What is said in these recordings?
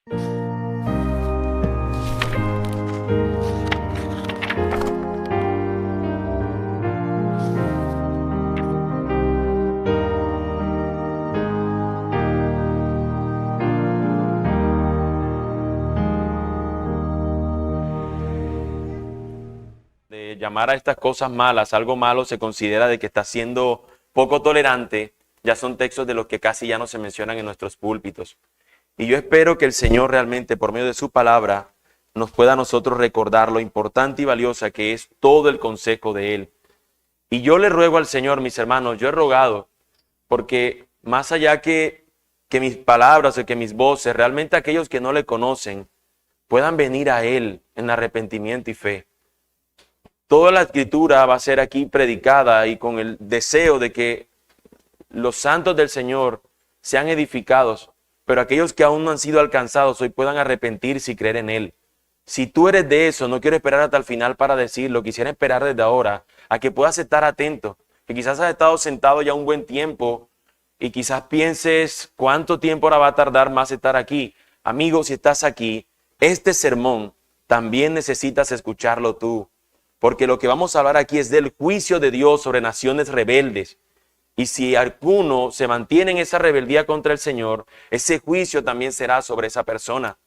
De llamar a estas cosas malas algo malo se considera de que está siendo poco tolerante. Ya son textos de los que casi ya no se mencionan en nuestros púlpitos. Y yo espero que el Señor realmente, por medio de su palabra, nos pueda a nosotros recordar lo importante y valiosa que es todo el consejo de Él. Y yo le ruego al Señor, mis hermanos, yo he rogado, porque más allá que mis palabras o que mis voces, realmente aquellos que no le conocen puedan venir a Él en arrepentimiento y fe. Toda la escritura va a ser aquí predicada y con el deseo de que los santos del Señor sean edificados, pero aquellos que aún no han sido alcanzados hoy puedan arrepentirse y creer en Él. Si tú eres de eso, no quiero esperar hasta el final para decirlo, quisiera esperar desde ahora a que puedas estar atento, que quizás has estado sentado ya un buen tiempo y quizás pienses cuánto tiempo ahora va a tardar más estar aquí. Amigo, si estás aquí, este sermón también necesitas escucharlo tú. Porque lo que vamos a hablar aquí es del juicio de Dios sobre naciones rebeldes. Y si alguno se mantiene en esa rebeldía contra el Señor, ese juicio también será sobre esa persona.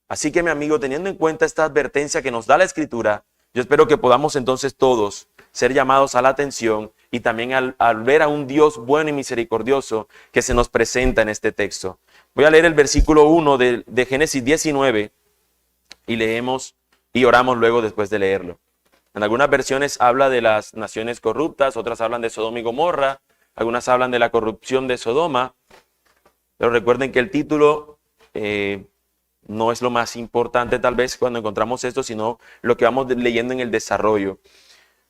Así que mi amigo, teniendo en cuenta esta advertencia que nos da la Escritura, yo espero que podamos entonces todos ser llamados a la atención y también al ver a un Dios bueno y misericordioso que se nos presenta en este texto. Voy a leer el versículo 1 de Génesis 19 y leemos y oramos luego después de leerlo. En algunas versiones habla de las naciones corruptas, otras hablan de Sodoma y Gomorra, algunas hablan de la corrupción de Sodoma, pero recuerden que el título no es lo más importante tal vez cuando encontramos esto, sino lo que vamos leyendo en el desarrollo.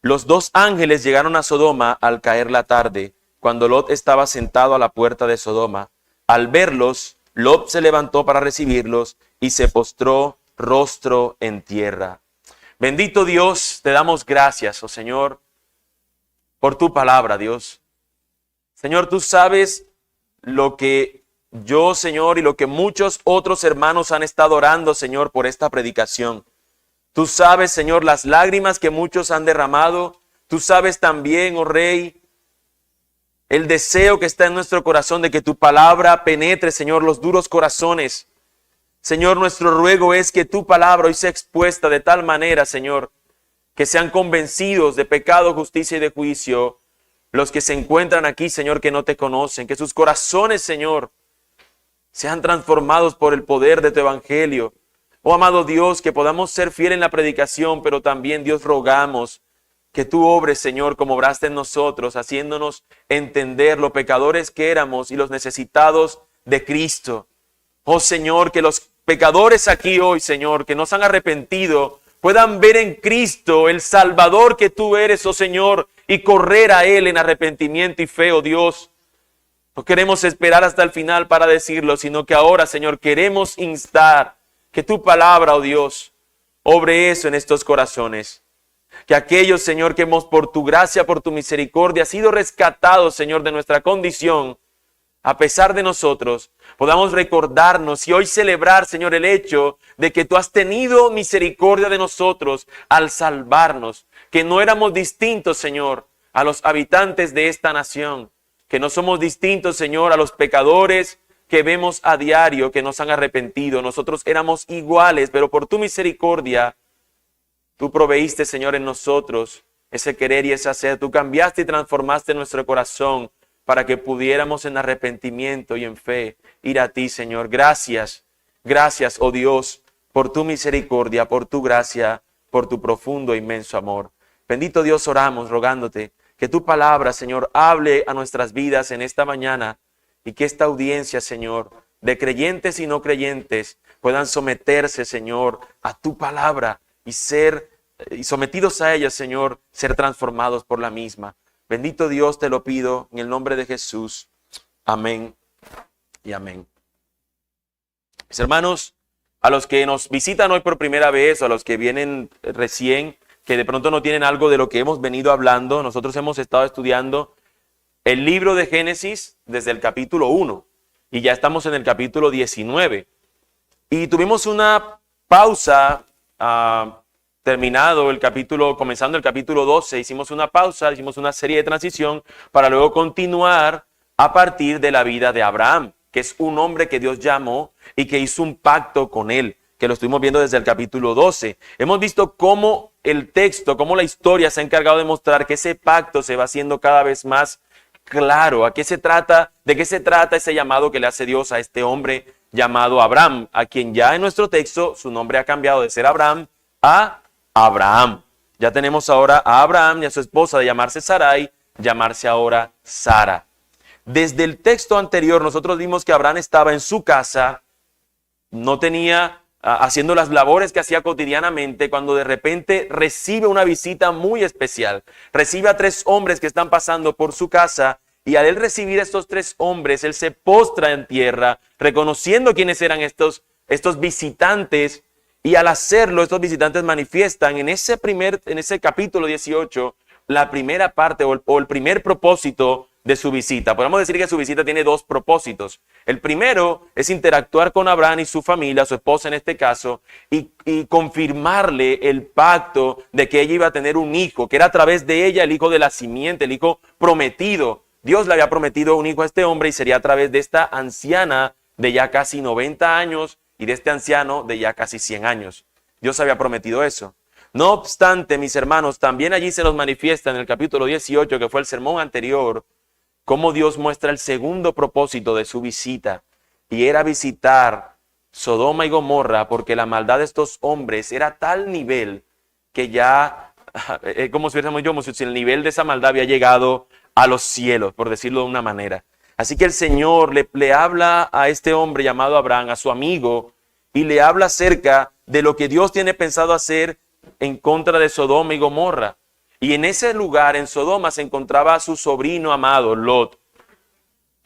Los dos ángeles llegaron a Sodoma al caer la tarde, cuando Lot estaba sentado a la puerta de Sodoma. Al verlos, Lot se levantó para recibirlos y se postró rostro en tierra. Bendito Dios, te damos gracias, oh Señor, por tu palabra, Dios. Señor, tú sabes lo que yo, Señor, y lo que muchos otros hermanos han estado orando, Señor, por esta predicación. Tú sabes, Señor, las lágrimas que muchos han derramado. Tú sabes también, oh Rey, el deseo que está en nuestro corazón de que tu palabra penetre, Señor, los duros corazones. Señor, nuestro ruego es que tu palabra hoy sea expuesta de tal manera, Señor, que sean convencidos de pecado, justicia y de juicio los que se encuentran aquí, Señor, que no te conocen. Que sus corazones, Señor, sean transformados por el poder de tu evangelio. Oh, amado Dios, que podamos ser fieles en la predicación, pero también, Dios, rogamos que tú obres, Señor, como obraste en nosotros, haciéndonos entender lo pecadores que éramos y los necesitados de Cristo. Oh, Señor, que los pecadores aquí hoy, Señor, que nos han arrepentido, puedan ver en Cristo el Salvador que tú eres, oh Señor, y correr a Él en arrepentimiento y fe, oh Dios. No queremos esperar hasta el final para decirlo, sino que ahora, Señor, queremos instar que tu palabra, oh Dios, obre eso en estos corazones. Que aquellos, Señor, que hemos por tu gracia, por tu misericordia, sido rescatados, Señor, de nuestra condición, a pesar de nosotros, podamos recordarnos y hoy celebrar, Señor, el hecho de que tú has tenido misericordia de nosotros al salvarnos, que no éramos distintos, Señor, a los habitantes de esta nación, que no somos distintos, Señor, a los pecadores que vemos a diario que nos han arrepentido. Nosotros éramos iguales, pero por tu misericordia, tú proveíste, Señor, en nosotros ese querer y ese hacer. Tú cambiaste y transformaste nuestro corazón para que pudiéramos en arrepentimiento y en fe ir a ti, Señor. Gracias, gracias, oh Dios, por tu misericordia, por tu gracia, por tu profundo e inmenso amor. Bendito Dios, oramos rogándote que tu palabra, Señor, hable a nuestras vidas en esta mañana y que esta audiencia, Señor, de creyentes y no creyentes puedan someterse, Señor, a tu palabra y sometidos a ella, Señor, ser transformados por la misma. Bendito Dios, te lo pido en el nombre de Jesús. Amén y amén. Mis hermanos, a los que nos visitan hoy por primera vez o a los que vienen recién, que de pronto no tienen algo de lo que hemos venido hablando, nosotros hemos estado estudiando el libro de Génesis desde el capítulo 1 y ya estamos en el capítulo 19. Y tuvimos una pausa, comenzando el capítulo 12, hicimos una pausa, hicimos una serie de transición para luego continuar a partir de la vida de Abraham, que es un hombre que Dios llamó y que hizo un pacto con él, que lo estuvimos viendo desde el capítulo 12. Hemos visto cómo el texto, cómo la historia se ha encargado de mostrar que ese pacto se va haciendo cada vez más claro. ¿De qué se trata ese llamado que le hace Dios a este hombre llamado Abraham, a quien ya en nuestro texto su nombre ha cambiado de ser Abraham a Abraham? Ya tenemos ahora a Abraham y a su esposa de llamarse Sarai, llamarse ahora Sara. Desde el texto anterior nosotros vimos que Abraham estaba en su casa, no tenía haciendo las labores que hacía cotidianamente, cuando de repente recibe una visita muy especial. Recibe a 3 hombres que están pasando por su casa, y al él recibir a estos 3 hombres, él se postra en tierra, reconociendo quiénes eran estos visitantes, y al hacerlo, estos visitantes manifiestan en ese capítulo 18, la primera parte o el primer propósito de su visita. Podemos decir que su visita tiene 2 propósitos. El primero es interactuar con Abraham y su familia, su esposa en este caso, y confirmarle el pacto de que ella iba a tener un hijo, que era a través de ella el hijo de la simiente, el hijo prometido. Dios le había prometido un hijo a este hombre y sería a través de esta anciana de ya casi 90 años y de este anciano de ya casi 100 años. Dios había prometido eso. No obstante, mis hermanos, también allí se nos manifiesta en el capítulo 18, que fue el sermón anterior, cómo Dios muestra el segundo propósito de su visita, y era visitar Sodoma y Gomorra, porque la maldad de estos hombres era a tal nivel que ya, como si el nivel de esa maldad había llegado a los cielos, por decirlo de una manera. Así que el Señor le habla a este hombre llamado Abraham, a su amigo, y le habla acerca de lo que Dios tiene pensado hacer en contra de Sodoma y Gomorra. Y en ese lugar, en Sodoma, se encontraba a su sobrino amado, Lot.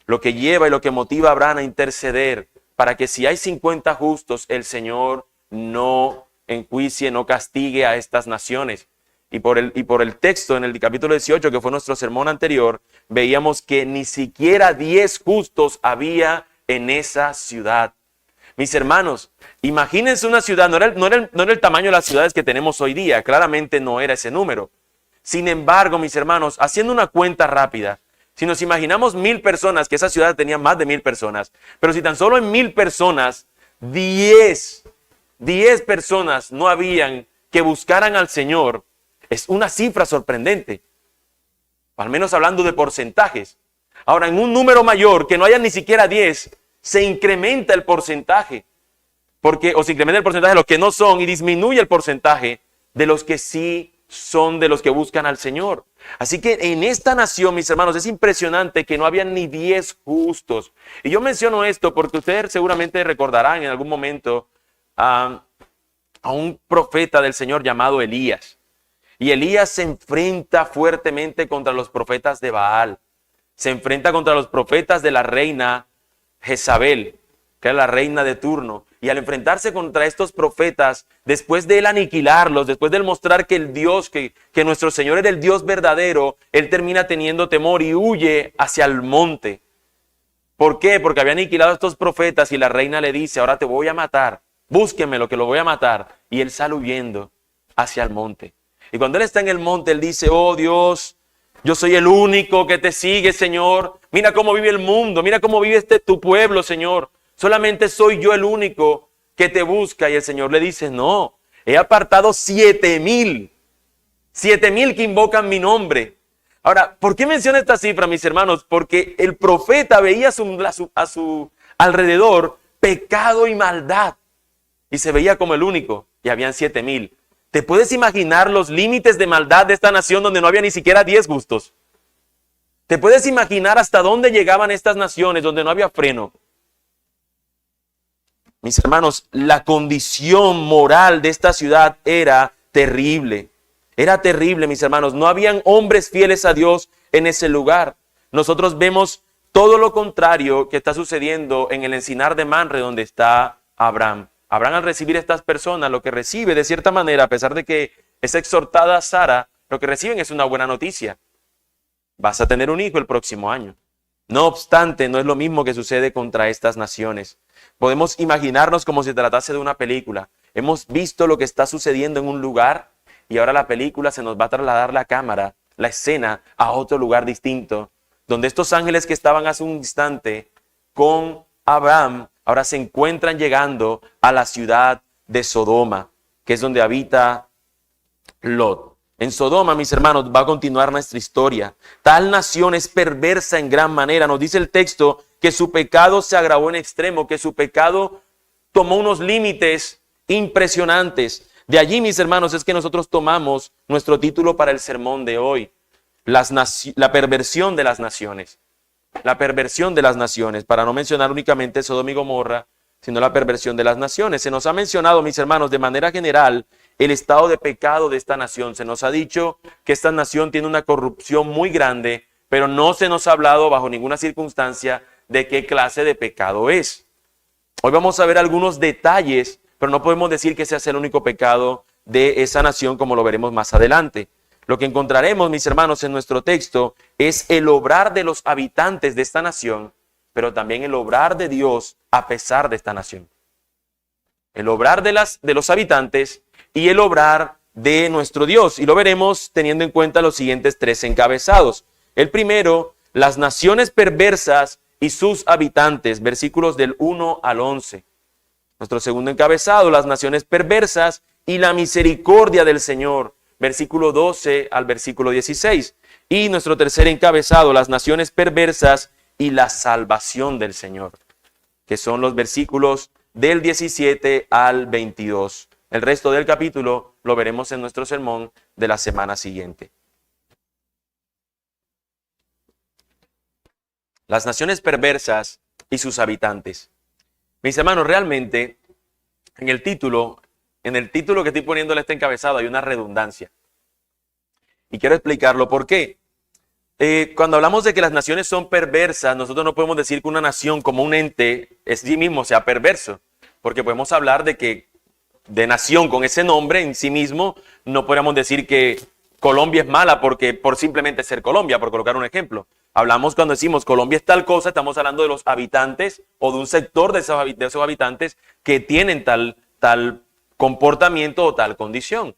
Lo que lleva y lo que motiva a Abraham a interceder para que si hay 50 justos, el Señor no enjuicie, no castigue a estas naciones. Y por el texto en el capítulo 18, que fue nuestro sermón anterior, veíamos que ni siquiera 10 justos había en esa ciudad. Mis hermanos, imagínense una ciudad, no era el tamaño de las ciudades que tenemos hoy día, claramente no era ese número. Sin embargo, mis hermanos, haciendo una cuenta rápida, si nos imaginamos 1000 personas, que esa ciudad tenía más de 1000 personas, pero si tan solo en 1000 personas, 10 personas no habían que buscaran al Señor, es una cifra sorprendente, al menos hablando de porcentajes. Ahora, en un número mayor, que no haya ni siquiera 10, se incrementa el porcentaje, o se incrementa el porcentaje de los que no son y disminuye el porcentaje de los que sí son, de los que buscan al Señor. Así que en esta nación, mis hermanos, es impresionante que no habían ni 10 justos. Y yo menciono esto porque ustedes seguramente recordarán en algún momento a un profeta del Señor llamado Elías. Y Elías se enfrenta fuertemente contra los profetas de Baal. Se enfrenta contra los profetas de la reina Jezabel, que era la reina de turno. Y al enfrentarse contra estos profetas, después de él aniquilarlos, después de él mostrar que el Dios, que nuestro Señor era el Dios verdadero, él termina teniendo temor y huye hacia el monte. ¿Por qué? Porque había aniquilado a estos profetas y la reina le dice, ahora te voy a matar, búsquenmelo que lo voy a matar. Y él sale huyendo hacia el monte. Y cuando él está en el monte, él dice, oh Dios, yo soy el único que te sigue, Señor. Mira cómo vive el mundo, mira cómo vive tu pueblo, Señor. Solamente soy yo el único que te busca. Y el Señor le dice, no, he apartado 7000 que invocan mi nombre. Ahora, ¿por qué menciona esta cifra, mis hermanos? Porque el profeta veía a su alrededor pecado y maldad. Y se veía como el único. Y habían 7000. ¿Te puedes imaginar los límites de maldad de esta nación donde no había ni siquiera 10 justos? ¿Te puedes imaginar hasta dónde llegaban estas naciones donde no había freno? Mis hermanos, la condición moral de esta ciudad era terrible. Era terrible, mis hermanos. No habían hombres fieles a Dios en ese lugar. Nosotros vemos todo lo contrario que está sucediendo en el encinar de Manre, donde está Abraham. Abraham, al recibir a estas personas, lo que recibe de cierta manera, a pesar de que es exhortada a Sara, lo que reciben es una buena noticia. Vas a tener un hijo el próximo año. No obstante, no es lo mismo que sucede contra estas naciones. Podemos imaginarnos como si se tratase de una película. Hemos visto lo que está sucediendo en un lugar y ahora la película se nos va a trasladar la cámara, la escena, a otro lugar distinto, donde estos ángeles que estaban hace un instante con Abraham ahora se encuentran llegando a la ciudad de Sodoma, que es donde habita Lot. En Sodoma, mis hermanos, va a continuar nuestra historia. Tal nación es perversa en gran manera. Nos dice el texto que su pecado se agravó en extremo, que su pecado tomó unos límites impresionantes. De allí, mis hermanos, es que nosotros tomamos nuestro título para el sermón de hoy. La perversión de las naciones. La perversión de las naciones, para no mencionar únicamente Sodoma y Gomorra, sino la perversión de las naciones. Se nos ha mencionado, mis hermanos, de manera general, el estado de pecado de esta nación. Se nos ha dicho que esta nación tiene una corrupción muy grande, pero no se nos ha hablado bajo ninguna circunstancia de qué clase de pecado es. Hoy vamos a ver algunos detalles, pero no podemos decir que ese sea el único pecado de esa nación, como lo veremos más adelante. Lo que encontraremos, mis hermanos, en nuestro texto es el obrar de los habitantes de esta nación, pero también el obrar de Dios a pesar de esta nación. El obrar de los habitantes y el obrar de nuestro Dios. Y lo veremos teniendo en cuenta los siguientes tres encabezados. El primero, las naciones perversas y sus habitantes, versículos del 1 al 11. Nuestro segundo encabezado, las naciones perversas y la misericordia del Señor, versículo 12 al versículo 16. Y nuestro tercer encabezado, las naciones perversas y la salvación del Señor, que son los versículos del 17 al 22. El resto del capítulo lo veremos en nuestro sermón de la semana siguiente. Las naciones perversas y sus habitantes. Mis hermanos, realmente en el título que estoy poniéndole este encabezado hay una redundancia. Y quiero explicarlo por qué. Cuando hablamos de que las naciones son perversas, nosotros no podemos decir que una nación como un ente en sí mismo sea perverso, porque podemos hablar de nación con ese nombre en sí mismo. No podríamos decir que Colombia es mala por simplemente ser Colombia, por colocar un ejemplo. Hablamos cuando decimos Colombia es tal cosa, estamos hablando de los habitantes o de un sector de esos habitantes que tienen tal comportamiento o tal condición.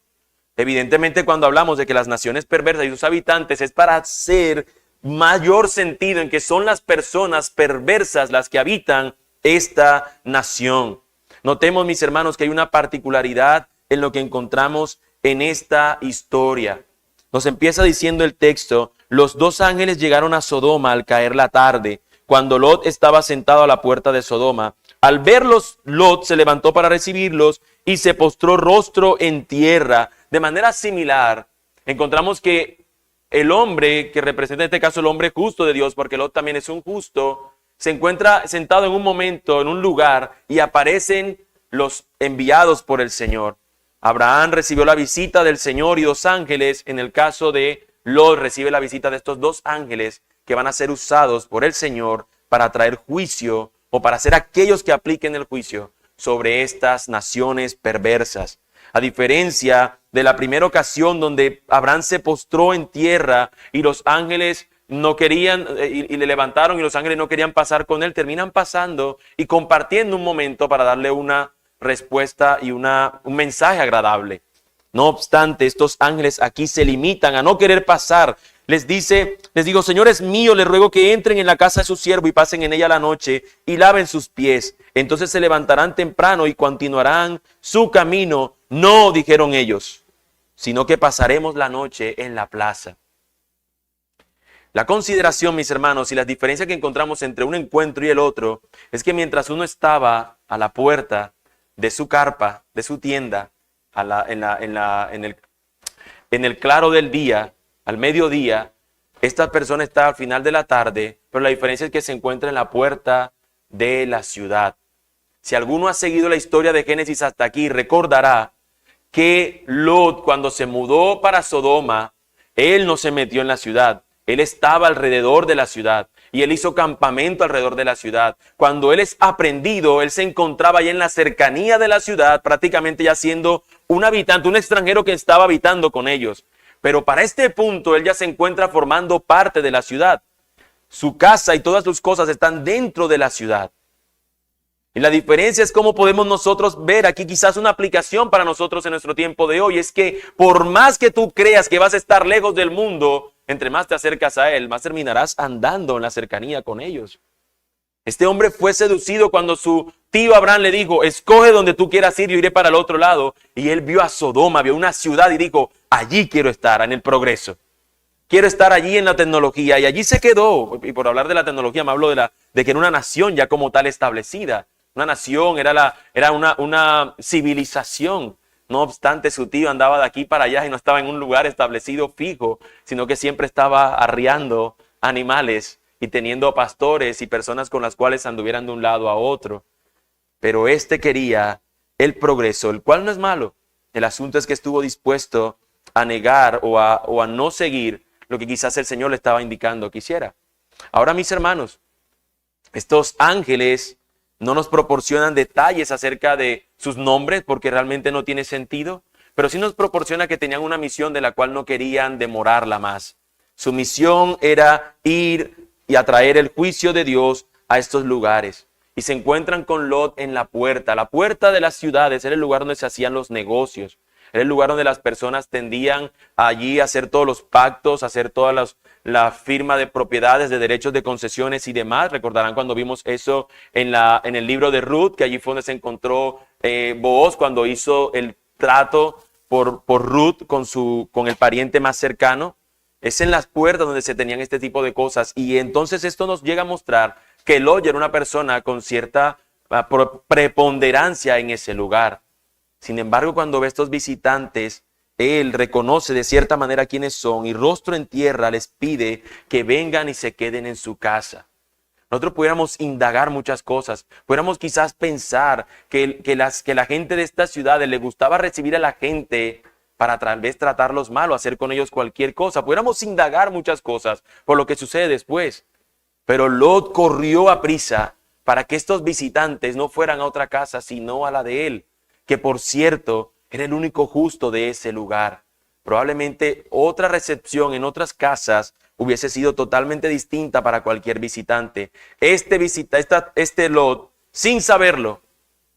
Evidentemente, cuando hablamos de que las naciones perversas y sus habitantes es para hacer mayor sentido en que son las personas perversas las que habitan esta nación. Notemos, mis hermanos, que hay una particularidad en lo que encontramos en esta historia. Nos empieza diciendo el texto: los dos ángeles llegaron a Sodoma al caer la tarde, cuando Lot estaba sentado a la puerta de Sodoma. Al verlos, Lot se levantó para recibirlos y se postró rostro en tierra. De manera similar, encontramos que el hombre que representa en este caso el hombre justo de Dios, porque Lot también es un justo, se encuentra sentado en un momento, en un lugar, y aparecen los enviados por el Señor. Abraham recibió la visita del Señor y dos ángeles. En el caso de Lot, recibe la visita de estos dos ángeles que van a ser usados por el Señor para traer juicio o para ser aquellos que apliquen el juicio sobre estas naciones perversas. A diferencia de la primera ocasión donde Abraham se postró en tierra y los ángeles no querían y le levantaron y los ángeles no querían pasar con él, terminan pasando y compartiendo un momento para darle una respuesta y un mensaje agradable. No obstante, estos ángeles aquí se limitan a no querer pasar. Les digo, señores míos, les ruego que entren en la casa de su siervo y pasen en ella la noche y laven sus pies. Entonces se levantarán temprano y continuarán su camino. No, dijeron ellos, sino que pasaremos la noche en la plaza. La consideración, mis hermanos, y las diferencias que encontramos entre un encuentro y el otro, es que mientras uno estaba a la puerta de su carpa, de su tienda, en el claro del día, al mediodía, esta persona está al final de la tarde, pero la diferencia es que se encuentra en la puerta de la ciudad. Si alguno ha seguido la historia de Génesis hasta aquí, recordará que Lot, cuando se mudó para Sodoma, él no se metió en la ciudad. Él estaba alrededor de la ciudad y él hizo campamento alrededor de la ciudad. Cuando él es aprendido, él se encontraba ya en la cercanía de la ciudad, prácticamente ya siendo un habitante, un extranjero que estaba habitando con ellos. Pero para este punto, él ya se encuentra formando parte de la ciudad. su casa y todas sus cosas están dentro de la ciudad. Y la diferencia es cómo podemos nosotros ver aquí quizás una aplicación para nosotros en nuestro tiempo de hoy. Es que por más que tú creas que vas a estar lejos del mundo, entre más te acercas a él, más terminarás andando en la cercanía con ellos. Este hombre fue seducido cuando su tío Abraham le dijo, escoge donde tú quieras ir, yo iré para el otro lado. Y él vio a Sodoma, vio una ciudad y dijo, allí quiero estar, en el progreso. Quiero estar allí en la tecnología. Y allí se quedó. Y por hablar de la tecnología me hablo de que era una nación ya como tal establecida. Una nación, era una civilización. No obstante, su tío andaba de aquí para allá y no estaba en un lugar establecido fijo, sino que siempre estaba arriando animales y teniendo pastores y personas con las cuales anduvieran de un lado a otro. Pero este quería el progreso, el cual no es malo. El asunto es que estuvo dispuesto a negar o a no seguir lo que quizás el Señor le estaba indicando que hiciera. Ahora, mis hermanos, estos ángeles no nos proporcionan detalles acerca de sus nombres porque realmente no tiene sentido, pero sí nos proporciona que tenían una misión de la cual no querían demorarla más. Su misión era ir y atraer el juicio de Dios a estos lugares. Y se encuentran con Lot en la puerta. La puerta de las ciudades era el lugar donde se hacían los negocios. Era el lugar donde las personas tendían allí a hacer todos los pactos, a hacer todas la firma de propiedades, de derechos de concesiones y demás. Recordarán cuando vimos eso en el libro de Ruth, que allí fue donde se encontró Booz cuando hizo el trato por Ruth con el pariente más cercano. Es en las puertas donde se tenían este tipo de cosas. Y entonces esto nos llega a mostrar que Lot era una persona con cierta preponderancia en ese lugar. Sin embargo, cuando ve a estos visitantes, él reconoce de cierta manera quiénes son y rostro en tierra les pide que vengan y se queden en su casa. Nosotros pudiéramos indagar muchas cosas, pudiéramos quizás pensar que la gente de estas ciudades le gustaba recibir a la gente para tal vez tratarlos mal o hacer con ellos cualquier cosa. Pudiéramos indagar muchas cosas por lo que sucede después. Pero Lot corrió a prisa para que estos visitantes no fueran a otra casa, sino a la de él, que por cierto era el único justo de ese lugar. Probablemente otra recepción en otras casas hubiese sido totalmente distinta para cualquier visitante. Este Lot, sin saberlo,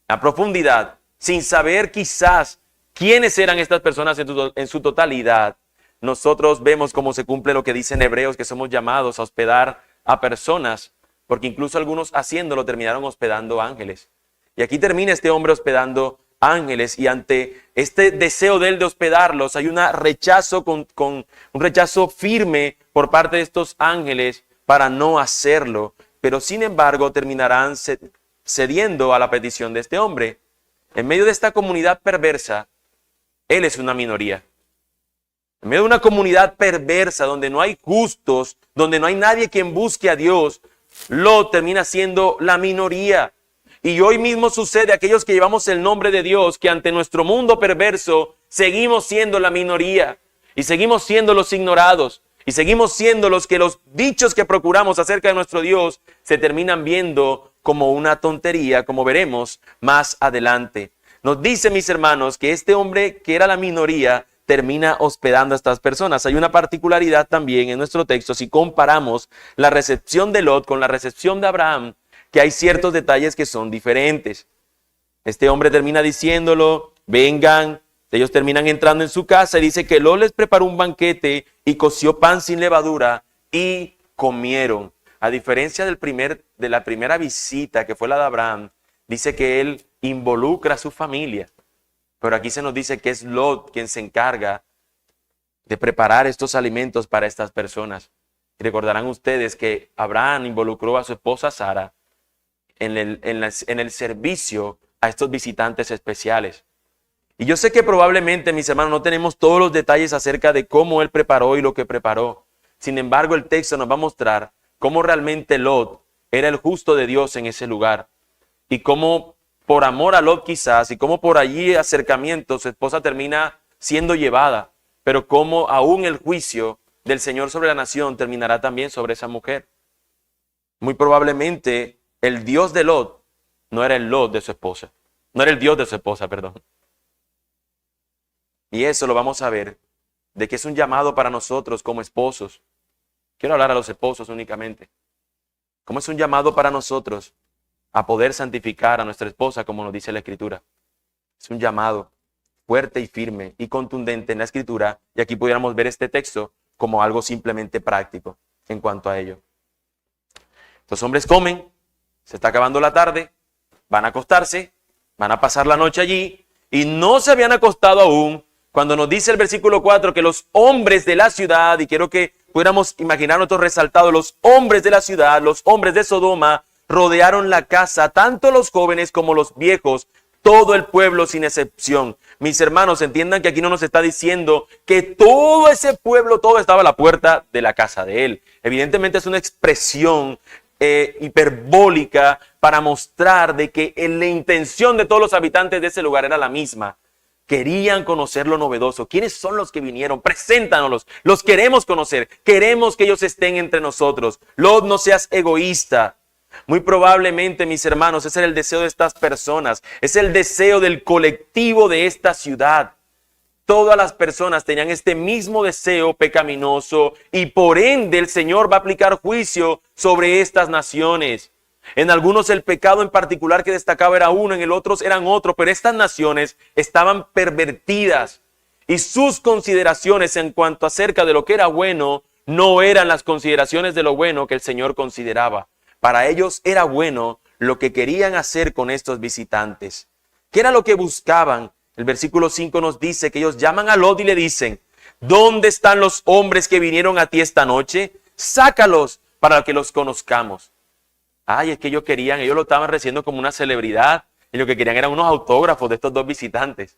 a profundidad, sin saber quizás quiénes eran estas personas en su totalidad, nosotros vemos cómo se cumple lo que dicen Hebreos, que somos llamados a hospedar a personas, porque incluso algunos haciéndolo terminaron hospedando ángeles. Y aquí termina este hombre hospedando ángeles, y ante este deseo de él de hospedarlos hay un rechazo un rechazo firme por parte de estos ángeles para no hacerlo, pero sin embargo terminarán cediendo a la petición de este hombre. En medio de esta comunidad perversa, él es una minoría. En medio de una comunidad perversa donde no hay justos, donde no hay nadie quien busque a Dios, Lot termina siendo la minoría. Y hoy mismo sucede a aquellos que llevamos el nombre de Dios, que ante nuestro mundo perverso seguimos siendo la minoría y seguimos siendo los ignorados y seguimos siendo los que los dichos que procuramos acerca de nuestro Dios se terminan viendo como una tontería, como veremos más adelante. Nos dice, mis hermanos, que este hombre que era la minoría termina hospedando a estas personas. Hay una particularidad también en nuestro texto si comparamos la recepción de Lot con la recepción de Abraham, que hay ciertos detalles que son diferentes. Este hombre termina diciéndolo, vengan, ellos terminan entrando en su casa y dice que Lot les preparó un banquete y coció pan sin levadura y comieron. A diferencia de la primera visita que fue la de Abraham, dice que él involucra a su familia. Pero aquí se nos dice que es Lot quien se encarga de preparar estos alimentos para estas personas. Y recordarán ustedes que Abraham involucró a su esposa Sara en el servicio a estos visitantes especiales. Y yo sé que probablemente, mis hermanos, no tenemos todos los detalles acerca de cómo él preparó y lo que preparó. Sin embargo, el texto nos va a mostrar cómo realmente Lot era el justo de Dios en ese lugar. Y cómo por amor a Lot quizás, y cómo por allí acercamiento su esposa termina siendo llevada. Pero cómo aún el juicio del Señor sobre la nación terminará también sobre esa mujer. Muy probablemente el Dios de Lot no era el Lot de su esposa. No era el Dios de su esposa, perdón. Y eso lo vamos a ver, de que es un llamado para nosotros como esposos. Quiero hablar a los esposos únicamente. como es un llamado para nosotros a poder santificar a nuestra esposa, como nos dice la Escritura. Es un llamado fuerte y firme y contundente en la Escritura, y aquí pudiéramos ver este texto como algo simplemente práctico en cuanto a ello. Los hombres comen, se está acabando la tarde, van a acostarse, van a pasar la noche allí, y no se habían acostado aún, cuando nos dice el versículo 4 que los hombres de la ciudad, y quiero que pudiéramos imaginar nosotros resaltados, los hombres de la ciudad, los hombres de Sodoma, rodearon la casa, tanto los jóvenes como los viejos, todo el pueblo sin excepción. Mis hermanos, entiendan que aquí no nos está diciendo que todo ese pueblo, todo estaba a la puerta de la casa de él. Evidentemente es una expresión hiperbólica para mostrar de que la intención de todos los habitantes de ese lugar era la misma. Querían conocer lo novedoso. ¿Quiénes son los que vinieron? Preséntanoslos. Los queremos conocer. Queremos que ellos estén entre nosotros. Lot, no seas egoísta. Muy probablemente, mis hermanos, ese era el deseo de estas personas. Es el deseo del colectivo de esta ciudad. Todas las personas tenían este mismo deseo pecaminoso y por ende el Señor va a aplicar juicio sobre estas naciones. En algunos el pecado en particular que destacaba era uno, en el otros eran otro, pero estas naciones estaban pervertidas y sus consideraciones en cuanto acerca de lo que era bueno no eran las consideraciones de lo bueno que el Señor consideraba. Para ellos era bueno lo que querían hacer con estos visitantes. ¿Qué era lo que buscaban? El versículo 5 nos dice que ellos llaman a Lot y le dicen: ¿dónde están los hombres que vinieron a ti esta noche? Sácalos para que los conozcamos. Ay, es que ellos lo estaban recibiendo como una celebridad y lo que querían eran unos autógrafos de estos dos visitantes.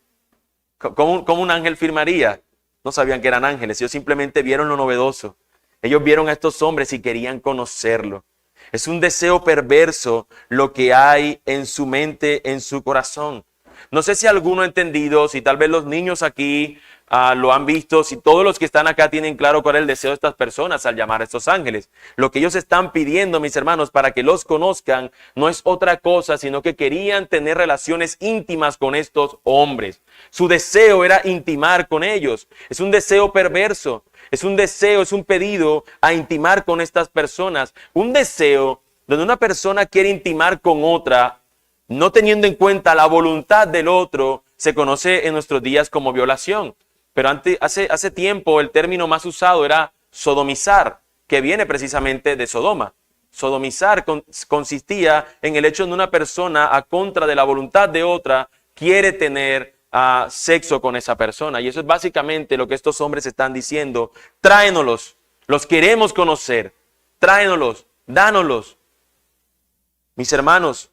¿Cómo un ángel firmaría? No sabían que eran ángeles, ellos simplemente vieron lo novedoso. Ellos vieron a estos hombres y querían conocerlo. Es un deseo perverso lo que hay en su mente, en su corazón. No sé si alguno ha entendido, si tal vez los niños aquí lo han visto, si todos los que están acá tienen claro cuál es el deseo de estas personas al llamar a estos ángeles. Lo que ellos están pidiendo, mis hermanos, para que los conozcan, no es otra cosa, sino que querían tener relaciones íntimas con estos hombres. Su deseo era intimar con ellos. Es un deseo perverso. Es un deseo, es un pedido a intimar con estas personas. Un deseo donde una persona quiere intimar con otra, no teniendo en cuenta la voluntad del otro, se conoce en nuestros días como violación. Pero hace tiempo el término más usado era sodomizar, que viene precisamente de Sodoma. Sodomizar consistía en el hecho de una persona a contra de la voluntad de otra quiere tener sexo con esa persona. Y eso es básicamente lo que estos hombres están diciendo. Tráenoslos, los queremos conocer. Tráenoslos, dánoslos. Mis hermanos,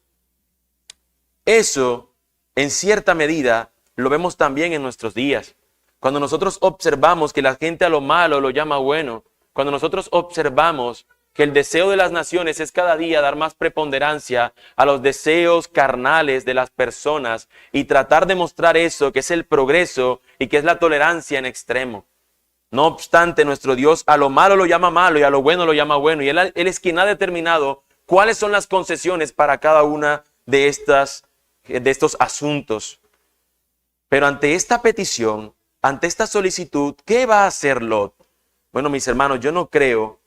eso en cierta medida lo vemos también en nuestros días. Cuando nosotros observamos que la gente a lo malo lo llama bueno, cuando nosotros observamos que el deseo de las naciones es cada día dar más preponderancia a los deseos carnales de las personas y tratar de mostrar eso, que es el progreso y que es la tolerancia en extremo. No obstante, nuestro Dios a lo malo lo llama malo y a lo bueno lo llama bueno. Y Él es quien ha determinado cuáles son las concesiones para cada una de estos asuntos. Pero ante esta petición, ante esta solicitud, ¿qué va a hacer Lot? Bueno, mis hermanos, yo no creo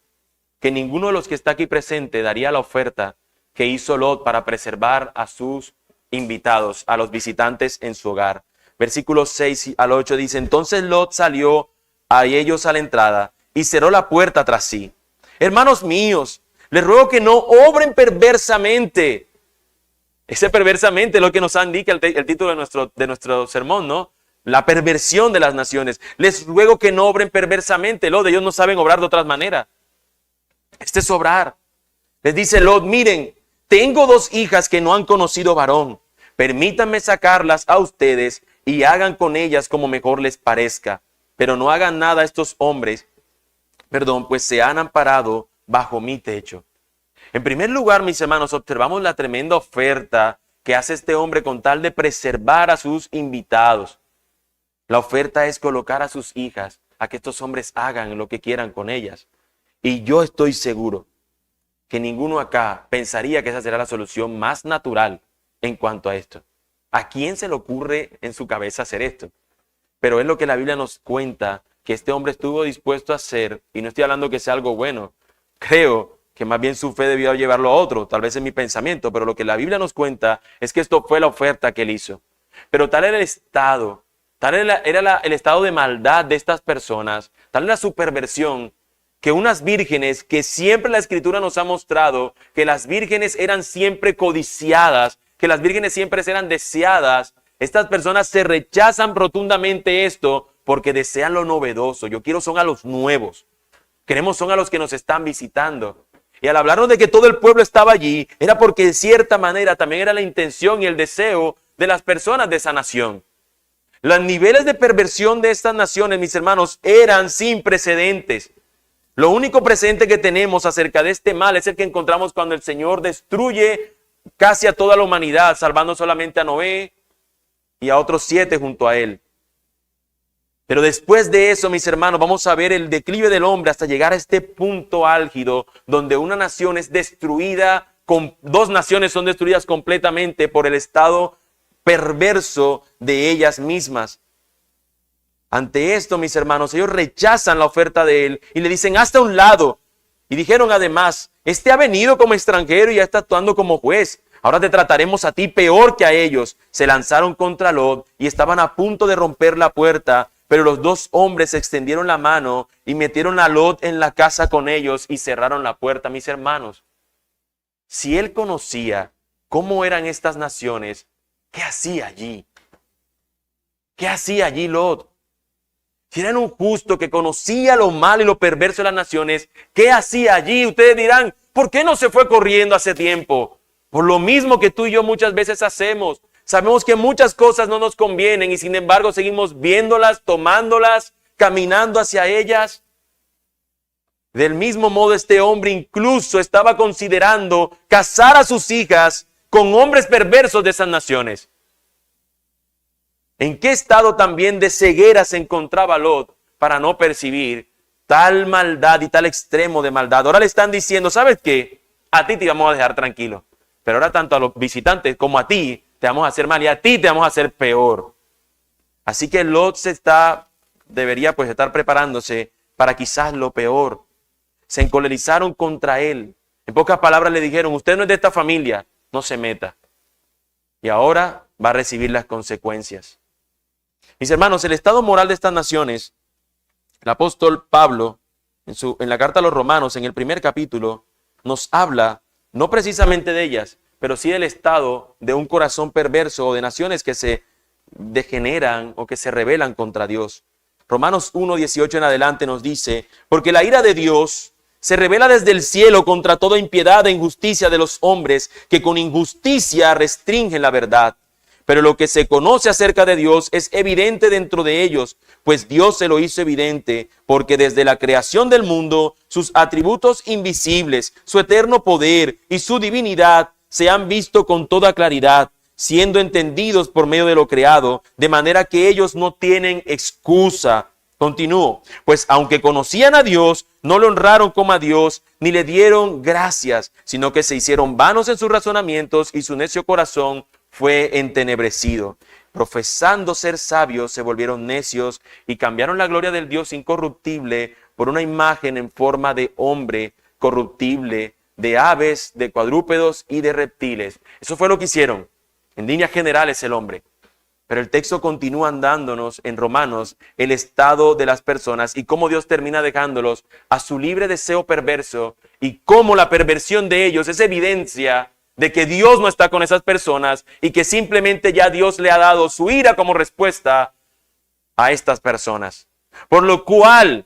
que ninguno de los que está aquí presente daría la oferta que hizo Lot para preservar a sus invitados, a los visitantes en su hogar. Versículos 6 al 8 dice: entonces Lot salió a ellos a la entrada y cerró la puerta tras sí. Hermanos míos, les ruego que no obren perversamente. Ese perversamente es lo que nos indica el título de nuestro sermón, ¿no? La perversión de las naciones. Les ruego que no obren perversamente. Lot, ellos no saben obrar de otra manera. Este es obrar. Les dice Lot: miren, tengo 2 hijas que no han conocido varón. Permítanme sacarlas a ustedes y hagan con ellas como mejor les parezca. Pero no hagan nada a estos hombres, pues se han amparado bajo mi techo. En primer lugar, mis hermanos, observamos la tremenda oferta que hace este hombre con tal de preservar a sus invitados. La oferta es colocar a sus hijas a que estos hombres hagan lo que quieran con ellas. Y yo estoy seguro que ninguno acá pensaría que esa será la solución más natural en cuanto a esto. ¿A quién se le ocurre en su cabeza hacer esto? Pero es lo que la Biblia nos cuenta que este hombre estuvo dispuesto a hacer, y no estoy hablando que sea algo bueno. Creo que más bien su fe debió llevarlo a otro, tal vez en mi pensamiento, pero lo que la Biblia nos cuenta es que esto fue la oferta que él hizo. Pero tal era el estado, el estado de maldad de estas personas, tal era su perversión, que unas vírgenes, que siempre la Escritura nos ha mostrado que las vírgenes eran siempre codiciadas, que las vírgenes siempre eran deseadas, estas personas se rechazan rotundamente esto porque desean lo novedoso. Yo quiero son a los nuevos, queremos son a los que nos están visitando. Y al hablarnos de que todo el pueblo estaba allí, era porque de cierta manera también era la intención y el deseo de las personas de esa nación. Los niveles de perversión de estas naciones, mis hermanos, eran sin precedentes. Lo único precedente que tenemos acerca de este mal es el que encontramos cuando el Señor destruye casi a toda la humanidad, salvando solamente a Noé y a otros 7 junto a él. Pero después de eso, mis hermanos, vamos a ver el declive del hombre hasta llegar a este punto álgido donde una nación es destruida, dos naciones son destruidas completamente por el estado perverso de ellas mismas. Ante esto, mis hermanos, ellos rechazan la oferta de él y le dicen, hazte a un lado. Y dijeron además, este ha venido como extranjero y ya está actuando como juez. Ahora te trataremos a ti peor que a ellos. Se lanzaron contra Lot y estaban a punto de romper la puerta. Pero los dos hombres extendieron la mano y metieron a Lot en la casa con ellos y cerraron la puerta. Mis hermanos, si él conocía cómo eran estas naciones, ¿qué hacía allí? ¿Qué hacía allí Lot? Si era un justo que conocía lo malo y lo perverso de las naciones, ¿qué hacía allí? Ustedes dirán, ¿por qué no se fue corriendo hace tiempo? Por lo mismo que tú y yo muchas veces hacemos. Sabemos que muchas cosas no nos convienen y sin embargo seguimos viéndolas, tomándolas, caminando hacia ellas. Del mismo modo, este hombre incluso estaba considerando casar a sus hijas con hombres perversos de esas naciones. ¿En qué estado también de ceguera se encontraba Lot para no percibir tal maldad y tal extremo de maldad? Ahora le están diciendo, ¿sabes qué? A ti te vamos a dejar tranquilo, pero ahora tanto a los visitantes como a ti te vamos a hacer mal y a ti te vamos a hacer peor. Así que Lot debería estar preparándose para quizás lo peor. Se encolerizaron contra él. En pocas palabras le dijeron, usted no es de esta familia, no se meta. Y ahora va a recibir las consecuencias. Mis hermanos, el estado moral de estas naciones, el apóstol Pablo, en la carta a los Romanos, en el primer capítulo, nos habla, no precisamente de ellas, pero sí del estado de un corazón perverso o de naciones que se degeneran o que se rebelan contra Dios. Romanos 1:18 en adelante nos dice, porque la ira de Dios se revela desde el cielo contra toda impiedad e injusticia de los hombres que con injusticia restringen la verdad. Pero lo que se conoce acerca de Dios es evidente dentro de ellos, pues Dios se lo hizo evidente, porque desde la creación del mundo, sus atributos invisibles, su eterno poder y su divinidad se han visto con toda claridad, siendo entendidos por medio de lo creado, de manera que ellos no tienen excusa. Continúo, pues aunque conocían a Dios, no lo honraron como a Dios, ni le dieron gracias, sino que se hicieron vanos en sus razonamientos y su necio corazón fue entenebrecido. Profesando ser sabios, se volvieron necios y cambiaron la gloria del Dios incorruptible por una imagen en forma de hombre corruptible, de aves, de cuadrúpedos y de reptiles. Eso fue lo que hicieron. En líneas generales el hombre. Pero el texto continúa dándonos en Romanos el estado de las personas y cómo Dios termina dejándolos a su libre deseo perverso y cómo la perversión de ellos es evidencia de que Dios no está con esas personas y que simplemente ya Dios le ha dado su ira como respuesta a estas personas. Por lo cual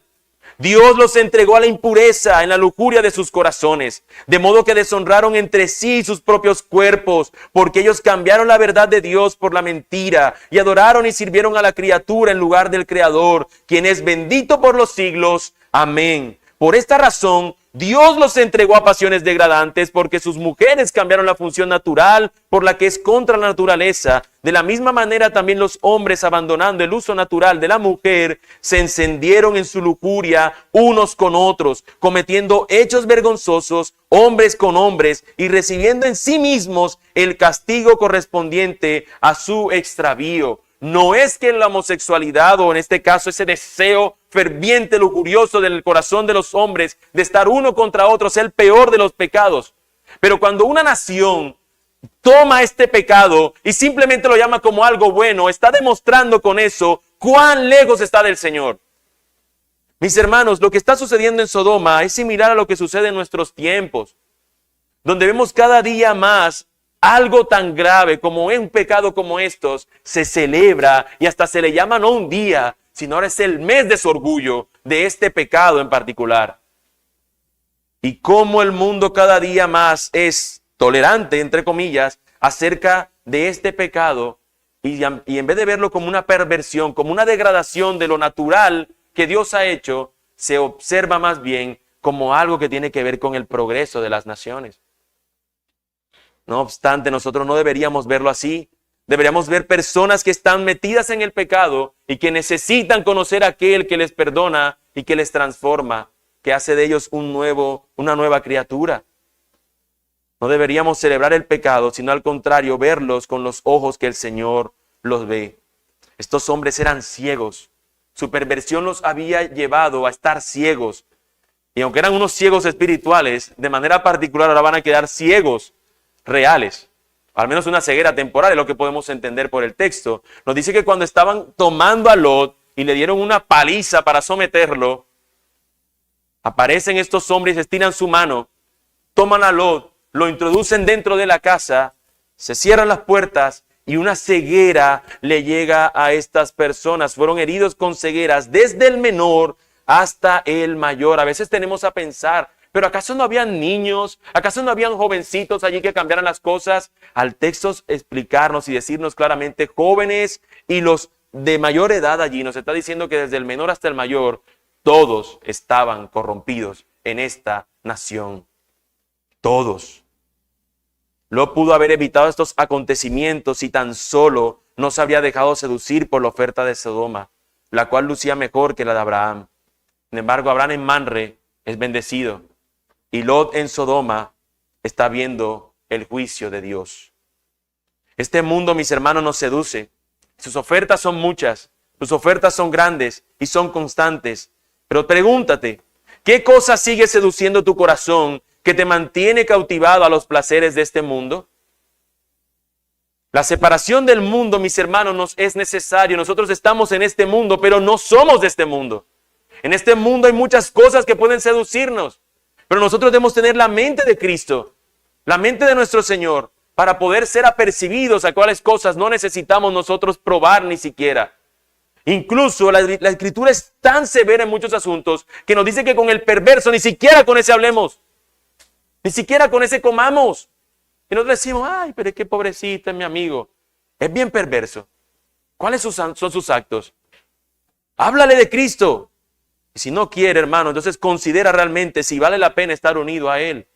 Dios los entregó a la impureza en la lujuria de sus corazones, de modo que deshonraron entre sí sus propios cuerpos, porque ellos cambiaron la verdad de Dios por la mentira y adoraron y sirvieron a la criatura en lugar del Creador, quien es bendito por los siglos. Amén. Por esta razón, Dios los entregó a pasiones degradantes porque sus mujeres cambiaron la función natural por la que es contra la naturaleza. De la misma manera también los hombres, abandonando el uso natural de la mujer, se encendieron en su lujuria unos con otros, cometiendo hechos vergonzosos, hombres con hombres, y recibiendo en sí mismos el castigo correspondiente a su extravío. no es que la homosexualidad, o en este caso ese deseo ferviente, lujurioso del corazón de los hombres de estar uno contra otro, sea el peor de los pecados. Pero cuando una nación toma este pecado y simplemente lo llama como algo bueno, está demostrando con eso cuán lejos está del Señor. Mis hermanos, lo que está sucediendo en Sodoma es similar a lo que sucede en nuestros tiempos, donde vemos cada día más algo tan grave como un pecado como estos se celebra y hasta se le llama no un día, sino ahora es el mes de su orgullo de este pecado en particular. Y cómo el mundo cada día más es tolerante, entre comillas, acerca de este pecado y en vez de verlo como una perversión, como una degradación de lo natural que Dios ha hecho, se observa más bien como algo que tiene que ver con el progreso de las naciones. No obstante, nosotros no deberíamos verlo así. Deberíamos ver personas que están metidas en el pecado y que necesitan conocer a aquel que les perdona y que les transforma, que hace de ellos una nueva criatura. No deberíamos celebrar el pecado, sino al contrario, verlos con los ojos que el Señor los ve. Estos hombres eran ciegos. Su perversión los había llevado a estar ciegos. Y aunque eran unos ciegos espirituales, de manera particular ahora van a quedar ciegos reales. Al menos una ceguera temporal es lo que podemos entender por el texto. Nos dice que cuando estaban tomando a Lot y le dieron una paliza para someterlo, aparecen estos hombres, estiran su mano, toman a Lot, lo introducen dentro de la casa, se cierran las puertas y una ceguera le llega a estas personas. Fueron heridos con cegueras desde el menor hasta el mayor. A veces tenemos a pensar, ¿pero acaso no habían niños? ¿Acaso no habían jovencitos allí que cambiaran las cosas? Al texto explicarnos y decirnos claramente jóvenes y los de mayor edad allí. Nos está diciendo que desde el menor hasta el mayor, todos estaban corrompidos en esta nación. Todos. Lot pudo haber evitado estos acontecimientos si tan solo no se habría dejado seducir por la oferta de Sodoma, la cual lucía mejor que la de Abraham. Sin embargo, Abraham en Manre es bendecido y Lot en Sodoma está viendo el juicio de Dios. Este mundo, mis hermanos, nos seduce. Sus ofertas son muchas, sus ofertas son grandes y son constantes. Pero pregúntate, ¿qué cosa sigue seduciendo tu corazón que te mantiene cautivado a los placeres de este mundo? La separación del mundo, mis hermanos, nos es necesario. Nosotros estamos en este mundo, pero no somos de este mundo. En este mundo hay muchas cosas que pueden seducirnos, pero nosotros debemos tener la mente de Cristo, la mente de nuestro Señor, para poder ser apercibidos a cuáles cosas no necesitamos nosotros probar ni siquiera. Incluso la Escritura es tan severa en muchos asuntos que nos dice que con el perverso ni siquiera con ese hablemos. Ni siquiera con ese comamos. Y nosotros decimos, ay, pero es que pobrecito es mi amigo. Es bien perverso. ¿Cuáles son sus actos? Háblale de Cristo. Y si no quiere, hermano, entonces considera realmente si vale la pena estar unido a Él.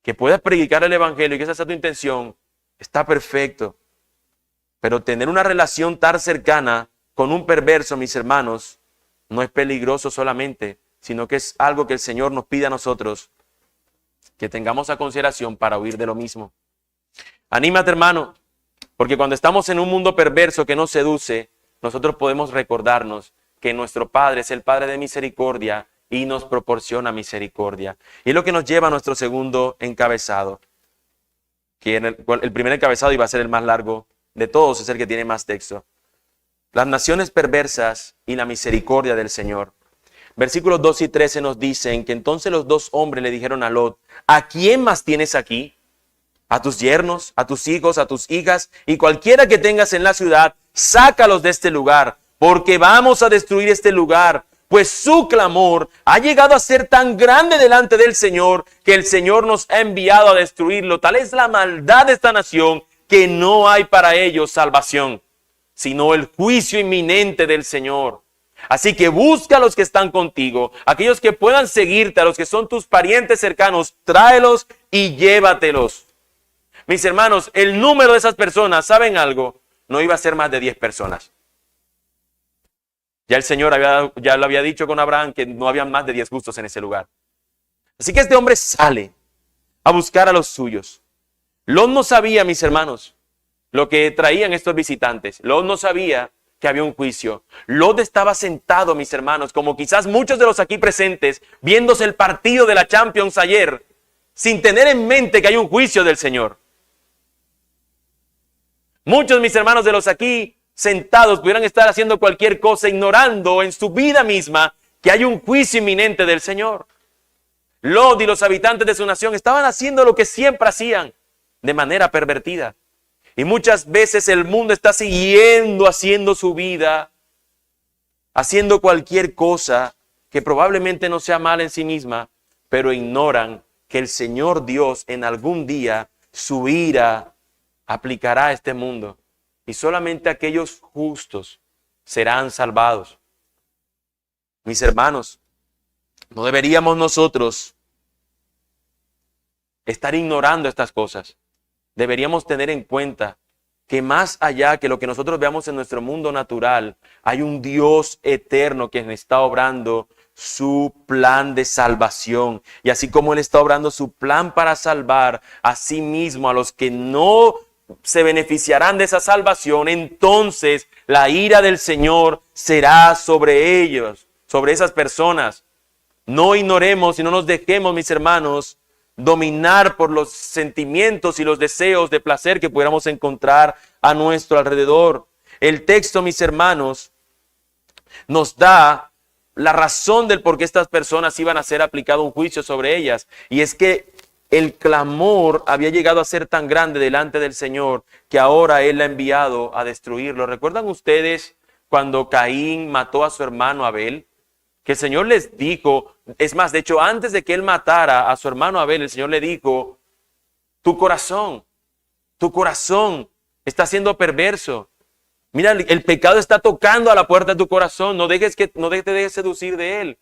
Que puedas predicar el Evangelio y que esa sea tu intención, está perfecto. Pero tener una relación tan cercana con un perverso, mis hermanos, no es peligroso solamente, sino que es algo que el Señor nos pide a nosotros que tengamos a consideración para huir de lo mismo. Anímate, hermano, porque cuando estamos en un mundo perverso que nos seduce, nosotros podemos recordarnos que nuestro Padre es el Padre de misericordia y nos proporciona misericordia. Y es lo que nos lleva a nuestro segundo encabezado, que el primer encabezado iba a ser el más largo de todos, es el que tiene más texto. Las naciones perversas y la misericordia del Señor. Versículos 2 y 13 nos dicen que entonces los dos hombres le dijeron a Lot, ¿a quién más tienes aquí? A tus yernos, a tus hijos, a tus hijas y cualquiera que tengas en la ciudad, sácalos de este lugar, porque vamos a destruir este lugar, pues su clamor ha llegado a ser tan grande delante del Señor que el Señor nos ha enviado a destruirlo. Tal es la maldad de esta nación que no hay para ellos salvación, sino el juicio inminente del Señor. Así que busca a los que están contigo, aquellos que puedan seguirte, a los que son tus parientes cercanos, tráelos y llévatelos. Mis hermanos, el número de esas personas, ¿saben algo? No iba a ser más de 10 personas. Ya el Señor ya lo había dicho con Abraham que no había más de 10 justos en ese lugar. Así que este hombre sale a buscar a los suyos. Lot no sabía, mis hermanos, lo que traían estos visitantes. Lot no sabía que había un juicio. Lot estaba sentado, mis hermanos, como quizás muchos de los aquí presentes, viéndose el partido de la Champions ayer, sin tener en mente que hay un juicio del Señor. Muchos, mis hermanos, de los aquí sentados pudieran estar haciendo cualquier cosa, ignorando en su vida misma que hay un juicio inminente del Señor. Lot y los habitantes de su nación estaban haciendo lo que siempre hacían, de manera pervertida. Y muchas veces el mundo está siguiendo haciendo su vida, haciendo cualquier cosa que probablemente no sea mala en sí misma, pero ignoran que el Señor Dios en algún día su ira aplicará a este mundo y solamente aquellos justos serán salvados. Mis hermanos, no deberíamos nosotros estar ignorando estas cosas. Deberíamos tener en cuenta que más allá que lo que nosotros veamos en nuestro mundo natural, hay un Dios eterno que está obrando su plan de salvación. Y así como Él está obrando su plan para salvar a sí mismo a los que no se beneficiarán de esa salvación, entonces la ira del Señor será sobre ellos, sobre esas personas. No ignoremos y no nos dejemos, mis hermanos, dominar por los sentimientos y los deseos de placer que pudiéramos encontrar a nuestro alrededor. El texto, mis hermanos, nos da la razón del por qué estas personas iban a ser aplicado un juicio sobre ellas. Y es que el clamor había llegado a ser tan grande delante del Señor que ahora Él la ha enviado a destruirlo. ¿Recuerdan ustedes cuando Caín mató a su hermano Abel? Que el Señor les dijo, es más, de hecho, antes de que él matara a su hermano Abel, el Señor le dijo, tu corazón está siendo perverso. Mira, el pecado está tocando a la puerta de tu corazón, no te dejes seducir de él.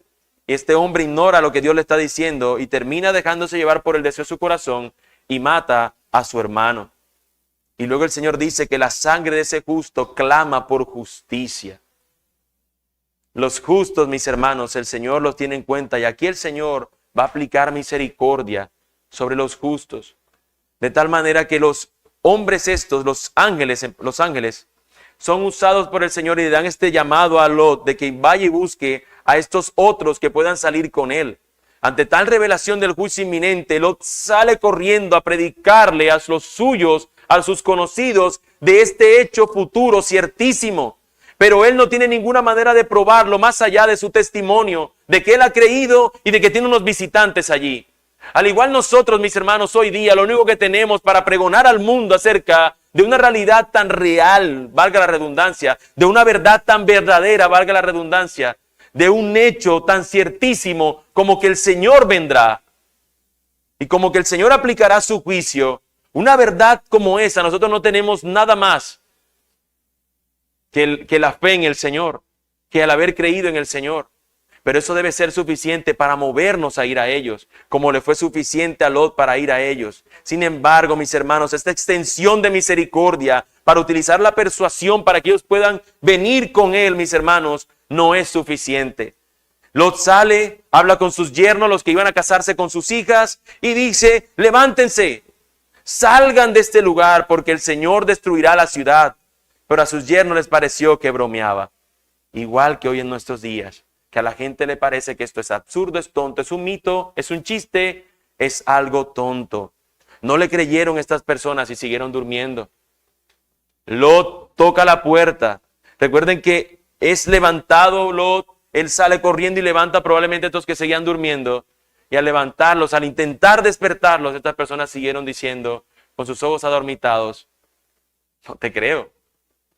Y este hombre ignora lo que Dios le está diciendo y termina dejándose llevar por el deseo de su corazón y mata a su hermano. Y luego el Señor dice que la sangre de ese justo clama por justicia. Los justos, mis hermanos, el Señor los tiene en cuenta y aquí el Señor va a aplicar misericordia sobre los justos. De tal manera que los hombres estos, los ángeles, son usados por el Señor y le dan este llamado a Lot de que vaya y busque a estos otros que puedan salir con él. Ante tal revelación del juicio inminente, Lot sale corriendo a predicarle a los suyos, a sus conocidos, de este hecho futuro ciertísimo. Pero él no tiene ninguna manera de probarlo más allá de su testimonio, de que él ha creído y de que tiene unos visitantes allí. Al igual nosotros, mis hermanos, hoy día lo único que tenemos para pregonar al mundo acerca de una realidad tan real, valga la redundancia, de una verdad tan verdadera, valga la redundancia, de un hecho tan ciertísimo como que el Señor vendrá y como que el Señor aplicará su juicio. Una verdad como esa, nosotros no tenemos nada más que la fe en el Señor, que al haber creído en el Señor. Pero eso debe ser suficiente para movernos a ir a ellos, como le fue suficiente a Lot para ir a ellos. Sin embargo, mis hermanos, esta extensión de misericordia para utilizar la persuasión para que ellos puedan venir con él, mis hermanos, no es suficiente. Lot sale, habla con sus yernos, los que iban a casarse con sus hijas, y dice, levántense, salgan de este lugar porque el Señor destruirá la ciudad. Pero a sus yernos les pareció que bromeaba. Igual que hoy en nuestros días, que a la gente le parece que esto es absurdo, es tonto, es un mito, es un chiste, es algo tonto. No le creyeron estas personas y siguieron durmiendo. Lot toca la puerta. Recuerden que es levantado Lot, él sale corriendo y levanta probablemente a estos que seguían durmiendo. Y al levantarlos, al intentar despertarlos, estas personas siguieron diciendo, con sus ojos adormitados, no te creo.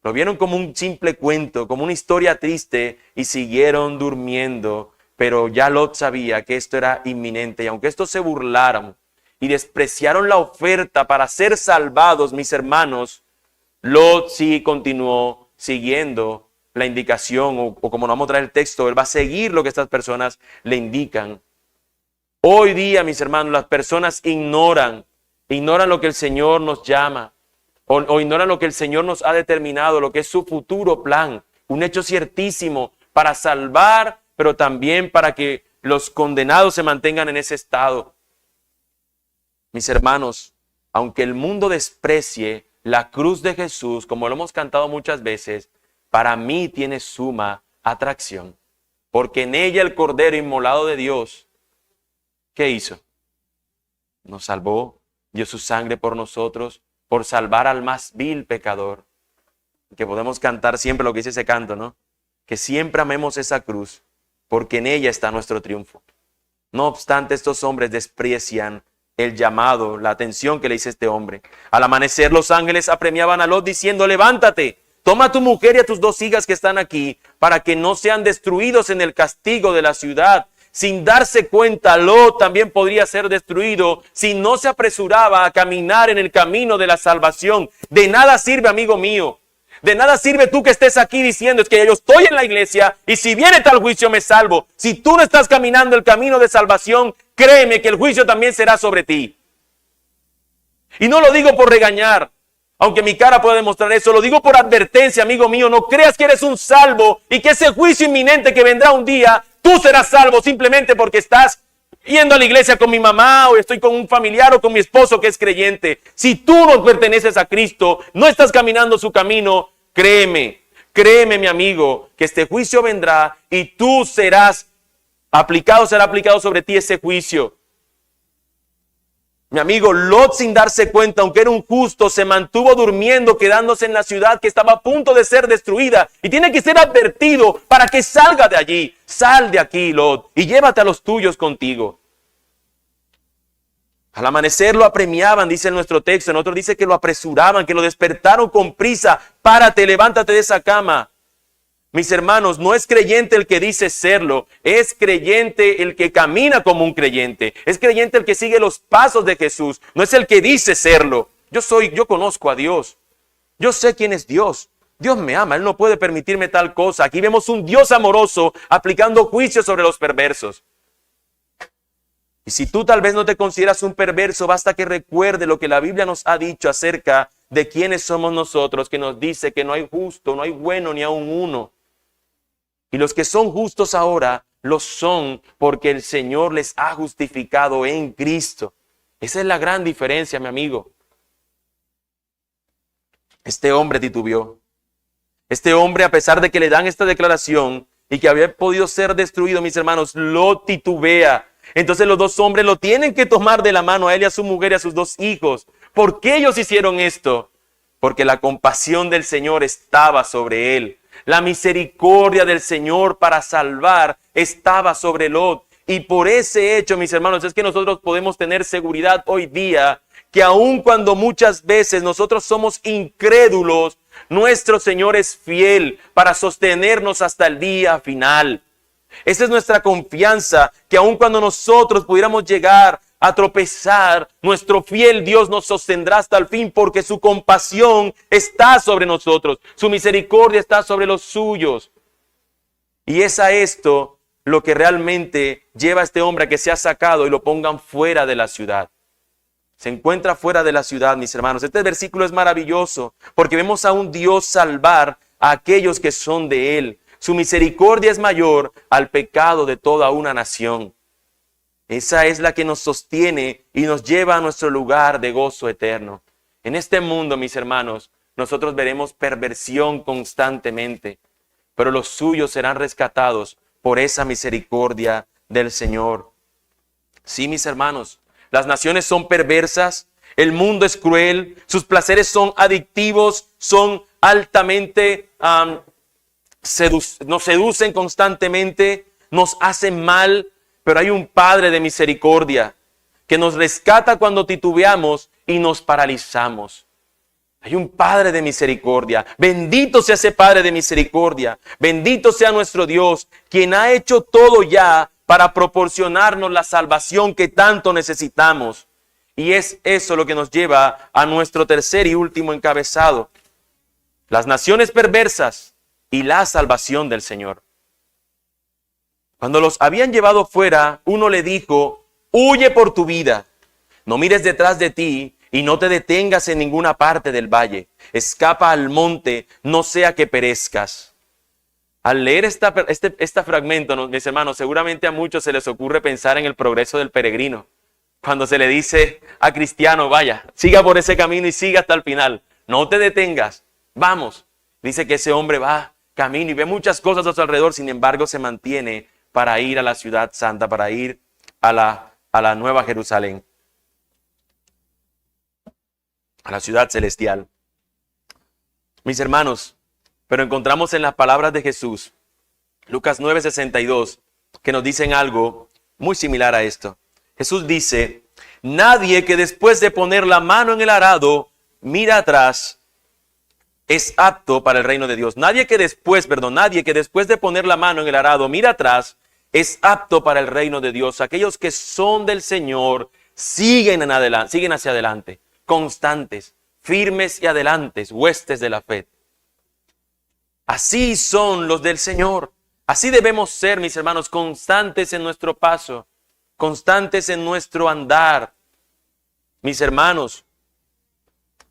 Lo vieron como un simple cuento, como una historia triste y siguieron durmiendo. Pero ya Lot sabía que esto era inminente y aunque estos se burlaron y despreciaron la oferta para ser salvados, mis hermanos, Lot sí continuó siguiendo la indicación o como nos vamos a traer el texto, él va a seguir lo que estas personas le indican. Hoy día, mis hermanos, las personas ignoran lo que el Señor nos llama. O ignoran lo que el Señor nos ha determinado, lo que es su futuro plan, un hecho ciertísimo para salvar, pero también para que los condenados se mantengan en ese estado. Mis hermanos, aunque el mundo desprecie la cruz de Jesús, como lo hemos cantado muchas veces, para mí tiene suma atracción. Porque en ella el Cordero inmolado de Dios, ¿qué hizo? Nos salvó, dio su sangre por nosotros, por salvar al más vil pecador. Que podemos cantar siempre lo que dice ese canto, ¿no? Que siempre amemos esa cruz, porque en ella está nuestro triunfo. No obstante, estos hombres desprecian el llamado, la atención que le hizo este hombre. Al amanecer, los ángeles apremiaban a Lot diciendo: levántate, toma a tu mujer y a tus 2 hijas que están aquí, para que no sean destruidos en el castigo de la ciudad. Sin darse cuenta, Lot también podría ser destruido si no se apresuraba a caminar en el camino de la salvación. De nada sirve, amigo mío. De nada sirve tú que estés aquí diciendo: es que yo estoy en la iglesia y si viene tal juicio me salvo. Si tú no estás caminando el camino de salvación, créeme que el juicio también será sobre ti. Y no lo digo por regañar, aunque mi cara pueda demostrar eso. Lo digo por advertencia, amigo mío. No creas que eres un salvo y que ese juicio inminente que vendrá un día, tú serás salvo simplemente porque estás yendo a la iglesia con mi mamá, o estoy con un familiar, o con mi esposo que es creyente. Si tú no perteneces a Cristo, no estás caminando su camino, créeme, mi amigo, que este juicio vendrá y tú será aplicado sobre ti ese juicio. Mi amigo, Lot, sin darse cuenta, aunque era un justo, se mantuvo durmiendo, quedándose en la ciudad que estaba a punto de ser destruida. Y tiene que ser advertido para que salga de allí. Sal de aquí, Lot, y llévate a los tuyos contigo. Al amanecer lo apremiaban, dice en nuestro texto. En otro dice que lo apresuraban, que lo despertaron con prisa. Párate, levántate de esa cama. Mis hermanos, no es creyente el que dice serlo, es creyente el que camina como un creyente, es creyente el que sigue los pasos de Jesús, no es el que dice serlo. Yo conozco a Dios, yo sé quién es Dios, Dios me ama, Él no puede permitirme tal cosa. Aquí vemos un Dios amoroso aplicando juicio sobre los perversos. Y si tú tal vez no te consideras un perverso, basta que recuerde lo que la Biblia nos ha dicho acerca de quiénes somos nosotros, que nos dice que no hay justo, no hay bueno ni aun uno. Y los que son justos ahora, lo son porque el Señor les ha justificado en Cristo. Esa es la gran diferencia, mi amigo. Este hombre titubeó. Este hombre, a pesar de que le dan esta declaración y que había podido ser destruido, mis hermanos, lo titubea. Entonces los 2 hombres lo tienen que tomar de la mano a él y a su mujer y a sus 2 hijos. ¿Por qué ellos hicieron esto? Porque la compasión del Señor estaba sobre él. La misericordia del Señor para salvar estaba sobre Lot. Y por ese hecho, mis hermanos, es que nosotros podemos tener seguridad hoy día que aun cuando muchas veces nosotros somos incrédulos, nuestro Señor es fiel para sostenernos hasta el día final. Esa es nuestra confianza, que aun cuando nosotros pudiéramos llegar a tropezar, nuestro fiel Dios nos sostendrá hasta el fin, porque su compasión está sobre nosotros, su misericordia está sobre los suyos. Y es a esto lo que realmente lleva a este hombre a que sea sacado y lo pongan fuera de la ciudad. Se encuentra fuera de la ciudad, mis hermanos. Este versículo es maravilloso porque vemos a un Dios salvar a aquellos que son de Él. Su misericordia es mayor al pecado de toda una nación. Esa es la que nos sostiene y nos lleva a nuestro lugar de gozo eterno. En este mundo, mis hermanos, nosotros veremos perversión constantemente, pero los suyos serán rescatados por esa misericordia del Señor. Sí, mis hermanos, las naciones son perversas, el mundo es cruel, sus placeres son adictivos, son altamente, nos seducen constantemente, nos hacen mal. Pero hay un Padre de misericordia que nos rescata cuando titubeamos y nos paralizamos. Hay un Padre de misericordia. Bendito sea ese Padre de misericordia. Bendito sea nuestro Dios, quien ha hecho todo ya para proporcionarnos la salvación que tanto necesitamos. Y es eso lo que nos lleva a nuestro tercer y último encabezado. Las naciones perversas y la salvación del Señor. Cuando los habían llevado fuera, uno le dijo: huye por tu vida, no mires detrás de ti y no te detengas en ninguna parte del valle. Escapa al monte, no sea que perezcas. Al leer este fragmento, mis hermanos, seguramente a muchos se les ocurre pensar en el progreso del peregrino. Cuando se le dice a cristiano: vaya, siga por ese camino y siga hasta el final. no te detengas, vamos. Dice que ese hombre va, camina y ve muchas cosas a su alrededor, sin embargo se mantiene para ir a la ciudad santa, para ir a la nueva Jerusalén, a la ciudad celestial. Mis hermanos, pero encontramos en las palabras de Jesús, Lucas 9:62, que nos dicen algo muy similar a esto. Jesús dice, nadie que después de poner la mano en el arado mira atrás es apto para el reino de Dios. Nadie que después de poner la mano en el arado mira atrás es apto para el reino de Dios. Aquellos que son del Señor siguen hacia adelante, constantes, firmes y adelantes, huestes de la fe. Así son los del Señor. Así debemos ser, mis hermanos, constantes en nuestro paso, constantes en nuestro andar. Mis hermanos,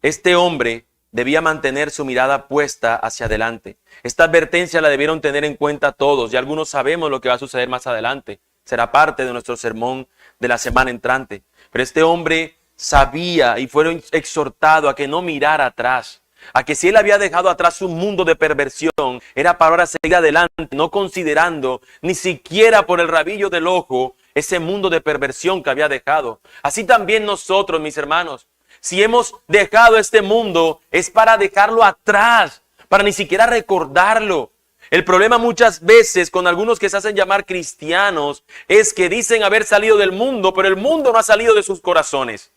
este hombre debía mantener su mirada puesta hacia adelante. Esta advertencia la debieron tener en cuenta todos y algunos sabemos lo que va a suceder más adelante. Será parte de nuestro sermón de la semana entrante. Pero este hombre sabía y fue exhortado a que no mirara atrás, a que si él había dejado atrás un mundo de perversión, era para ahora seguir adelante, no considerando ni siquiera por el rabillo del ojo ese mundo de perversión que había dejado. Así también nosotros, mis hermanos, si hemos dejado este mundo, es para dejarlo atrás, para ni siquiera recordarlo. El problema muchas veces con algunos que se hacen llamar cristianos es que dicen haber salido del mundo, pero el mundo no ha salido de sus corazones.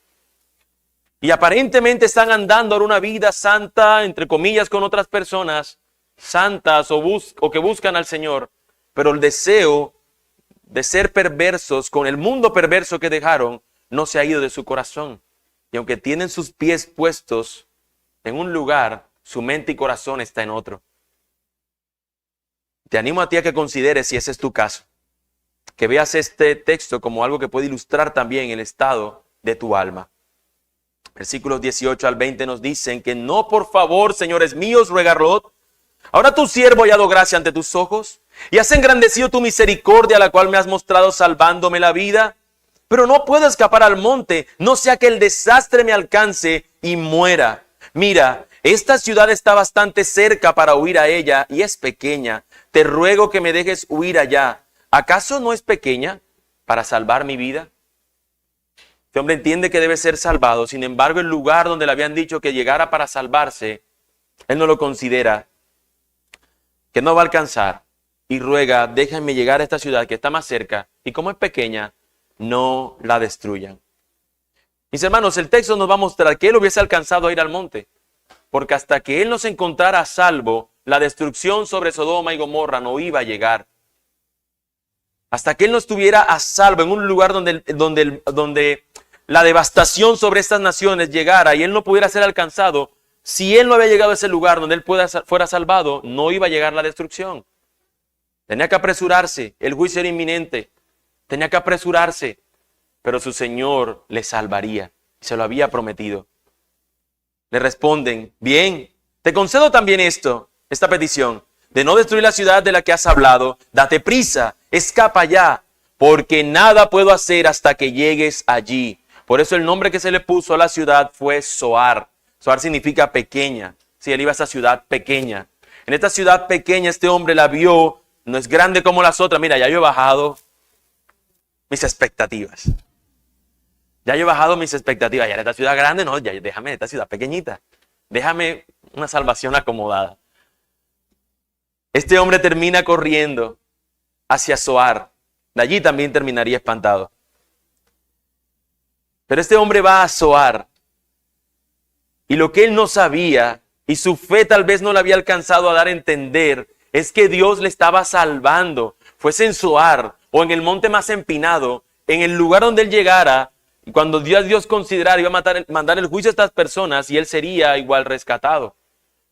Y aparentemente están andando ahora una vida santa, entre comillas, con otras personas santas o que buscan al Señor. Pero el deseo de ser perversos con el mundo perverso que dejaron no se ha ido de su corazón. Y aunque tienen sus pies puestos en un lugar, su mente y corazón está en otro. Te animo a ti a que consideres si ese es tu caso. Que veas este texto como algo que puede ilustrar también el estado de tu alma. Versículos 18 al 20 nos dicen que no, por favor, señores míos, ruegarlo. Ahora tu siervo ha hallado gracia ante tus ojos y has engrandecido tu misericordia, la cual me has mostrado salvándome la vida. Pero no puedo escapar al monte, no sea que el desastre me alcance y muera. Mira, esta ciudad está bastante cerca para huir a ella y es pequeña. Te ruego que me dejes huir allá. ¿Acaso no es pequeña para salvar mi vida? Este hombre entiende que debe ser salvado. Sin embargo, el lugar donde le habían dicho que llegara para salvarse, él no lo considera, que no va a alcanzar. Y ruega, déjenme llegar a esta ciudad que está más cerca. Y como es pequeña, no la destruyan. Mis hermanos, el texto nos va a mostrar que él hubiese alcanzado a ir al monte. Porque hasta que él no se encontrara a salvo, la destrucción sobre Sodoma y Gomorra no iba a llegar. Hasta que él no estuviera a salvo en un lugar donde la devastación sobre estas naciones llegara y él no pudiera ser alcanzado, si él no había llegado a ese lugar donde él fuera salvado, no iba a llegar la destrucción. Tenía que apresurarse, el juicio era inminente, tenía que apresurarse, pero su Señor le salvaría, se lo había prometido. Le responden, bien, te concedo también esta petición, de no destruir la ciudad de la que has hablado, date prisa, escapa ya, porque nada puedo hacer hasta que llegues allí. Por eso el nombre que se le puso a la ciudad fue Zoar. Zoar significa pequeña. Sí, él iba a esa ciudad pequeña. En esta ciudad pequeña este hombre la vio, no es grande como las otras. Mira, ya yo he bajado mis expectativas. Ya yo he bajado mis expectativas. Ya en esta ciudad grande, no, ya déjame esta ciudad pequeñita. Déjame una salvación acomodada. Este hombre termina corriendo hacia Zoar. De allí también terminaría espantado. Pero este hombre va a Zoar. Y lo que él no sabía, y su fe tal vez no le había alcanzado a dar a entender, es que Dios le estaba salvando. Fuese en Zoar o en el monte más empinado, en el lugar donde él llegara, y cuando Dios considerara iba a mandar el juicio a estas personas y él sería igual rescatado.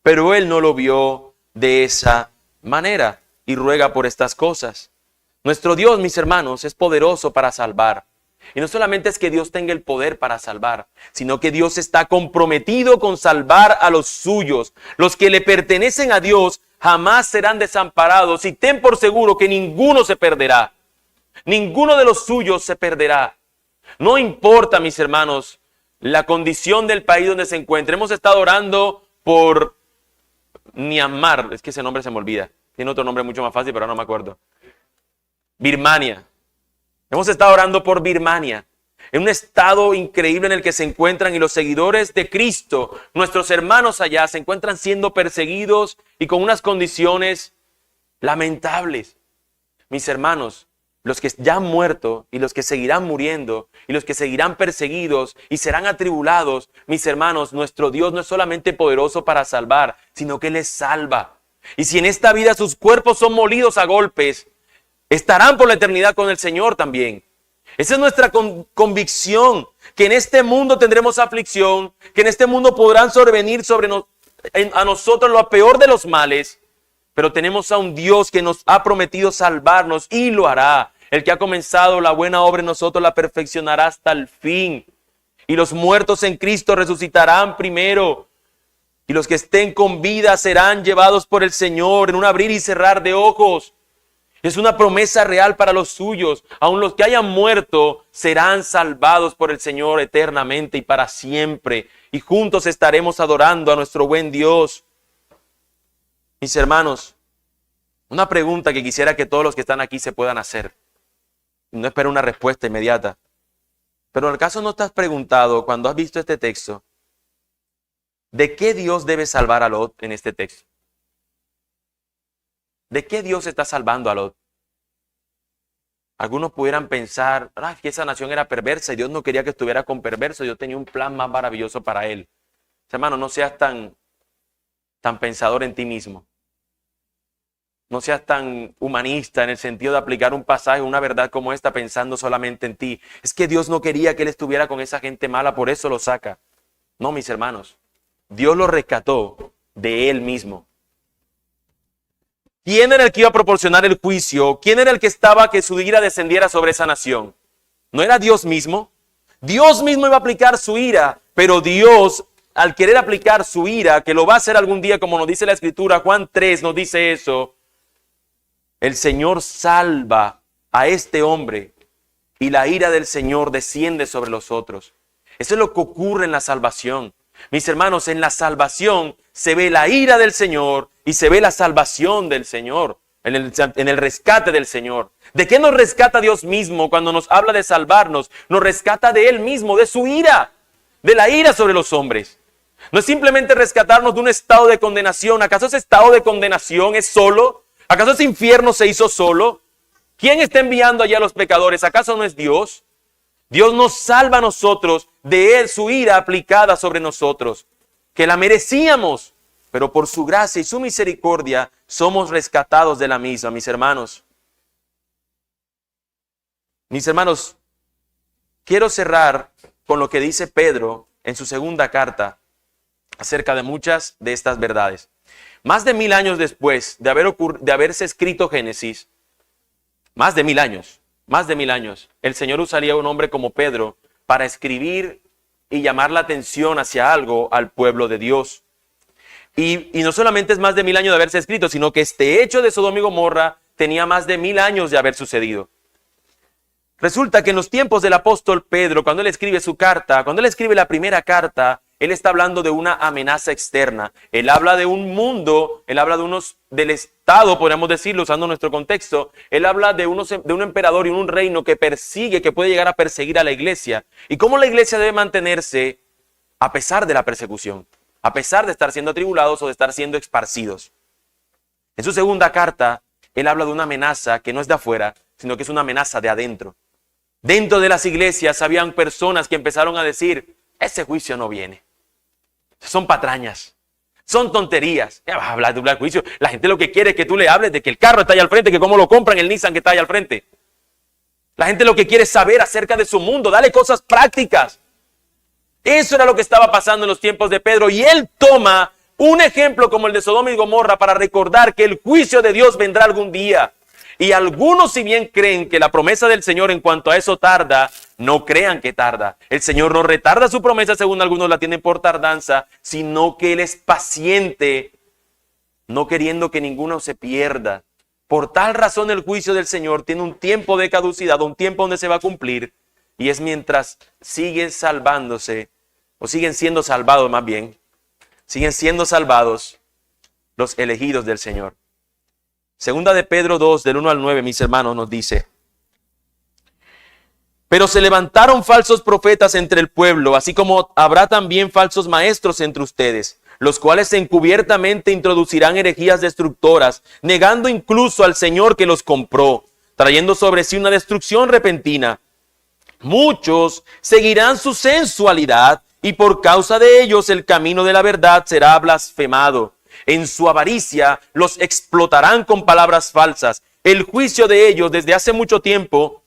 Pero él no lo vio de esa manera y ruega por estas cosas. Nuestro Dios, mis hermanos, es poderoso para salvar. Y no solamente es que Dios tenga el poder para salvar, sino que Dios está comprometido con salvar a los suyos. Los que le pertenecen a Dios jamás serán desamparados y ten por seguro que ninguno se perderá. Ninguno de los suyos se perderá. No importa, mis hermanos, la condición del país donde se encuentra. Hemos estado orando por Myanmar, es que ese nombre se me olvida. Tiene otro nombre mucho más fácil, pero no me acuerdo. Birmania. Hemos estado orando por Birmania, en un estado increíble en el que se encuentran, y los seguidores de Cristo, nuestros hermanos allá, se encuentran siendo perseguidos y con unas condiciones lamentables. Mis hermanos, los que ya han muerto y los que seguirán muriendo y los que seguirán perseguidos y serán atribulados, mis hermanos, nuestro Dios no es solamente poderoso para salvar, sino que les salva. Y si en esta vida sus cuerpos son molidos a golpes, estarán por la eternidad con el Señor también. Esa es nuestra convicción, que en este mundo tendremos aflicción, que en este mundo podrán sobrevenir a nosotros lo peor de los males, pero tenemos a un Dios que nos ha prometido salvarnos y lo hará. El que ha comenzado la buena obra en nosotros la perfeccionará hasta el fin. Y los muertos en Cristo resucitarán primero. Y los que estén con vida serán llevados por el Señor en un abrir y cerrar de ojos. Es una promesa real para los suyos. Aun los que hayan muerto serán salvados por el Señor eternamente y para siempre. Y juntos estaremos adorando a nuestro buen Dios. Mis hermanos, una pregunta que quisiera que todos los que están aquí se puedan hacer. No espero una respuesta inmediata. Pero ¿acaso no te has preguntado cuando has visto este texto, ¿de qué Dios debe salvar a Lot en este texto? ¿De qué Dios está salvando a Lot? Algunos pudieran pensar, que esa nación era perversa y Dios no quería que estuviera con perverso. Dios tenía un plan más maravilloso para él. Hermano, no seas tan pensador en ti mismo. No seas tan humanista en el sentido de aplicar un pasaje, una verdad como esta pensando solamente en ti. Es que Dios no quería que él estuviera con esa gente mala, por eso lo saca. No, mis hermanos. Dios lo rescató de él mismo. ¿Quién era el que iba a proporcionar el juicio? ¿Quién era el que estaba que su ira descendiera sobre esa nación? ¿No era Dios mismo? Dios mismo iba a aplicar su ira, pero Dios, al querer aplicar su ira, que lo va a hacer algún día, como nos dice la Escritura, Juan 3 nos dice eso, el Señor salva a este hombre y la ira del Señor desciende sobre los otros. Eso es lo que ocurre en la salvación. Mis hermanos, en la salvación se ve la ira del Señor y se ve la salvación del Señor, en el rescate del Señor. ¿De qué nos rescata Dios mismo cuando nos habla de salvarnos? Nos rescata de Él mismo, de su ira, de la ira sobre los hombres. No es simplemente rescatarnos de un estado de condenación. ¿Acaso ese estado de condenación es solo? ¿Acaso ese infierno se hizo solo? ¿Quién está enviando allá a los pecadores? ¿Acaso no es Dios? Dios nos salva a nosotros de Él, su ira aplicada sobre nosotros, que la merecíamos, pero por su gracia y su misericordia somos rescatados de la misma, mis hermanos. Mis hermanos, quiero cerrar con lo que dice Pedro en su segunda carta acerca de muchas de estas verdades. Más de 1000 años después de haberse escrito Génesis, más de 1000 años, el Señor usaría a un hombre como Pedro para escribir y llamar la atención hacia algo al pueblo de Dios. Y no solamente es más de 1000 años de haberse escrito, sino que este hecho de Sodoma y Gomorra tenía más de 1000 años de haber sucedido. Resulta que en los tiempos del apóstol Pedro, cuando él escribe su carta, cuando él escribe la primera carta, él está hablando de una amenaza externa. Él habla de un mundo, él habla del Estado, podríamos decirlo, usando nuestro contexto. Él habla de un emperador y un reino que persigue, que puede llegar a perseguir a la iglesia. Y cómo la iglesia debe mantenerse a pesar de la persecución, a pesar de estar siendo atribulados o de estar siendo esparcidos. En su segunda carta, él habla de una amenaza que no es de afuera, sino que es una amenaza de adentro. Dentro de las iglesias habían personas que empezaron a decir, ese juicio no viene. Son patrañas, son tonterías. Ya vas a hablar de un juicio. La gente lo que quiere es que tú le hables de que el carro está ahí al frente, que cómo lo compran, el Nissan que está ahí al frente. La gente lo que quiere es saber acerca de su mundo. Dale cosas prácticas. Eso era lo que estaba pasando en los tiempos de Pedro. Y él toma un ejemplo como el de Sodoma y Gomorra para recordar que el juicio de Dios vendrá algún día. Y algunos, si bien creen que la promesa del Señor en cuanto a eso tarda, no crean que tarda. El Señor no retarda su promesa, según algunos la tienen por tardanza, sino que Él es paciente, no queriendo que ninguno se pierda. Por tal razón el juicio del Señor tiene un tiempo de caducidad, un tiempo donde se va a cumplir, y es mientras siguen salvándose o siguen siendo salvados más bien, siguen siendo salvados los elegidos del Señor. Segunda de Pedro 2, del 1 al 9, mis hermanos, nos dice: pero se levantaron falsos profetas entre el pueblo, así como habrá también falsos maestros entre ustedes, los cuales encubiertamente introducirán herejías destructoras, negando incluso al Señor que los compró, trayendo sobre sí una destrucción repentina. Muchos seguirán su sensualidad, y por causa de ellos el camino de la verdad será blasfemado. En su avaricia los explotarán con palabras falsas. El juicio de ellos desde hace mucho tiempo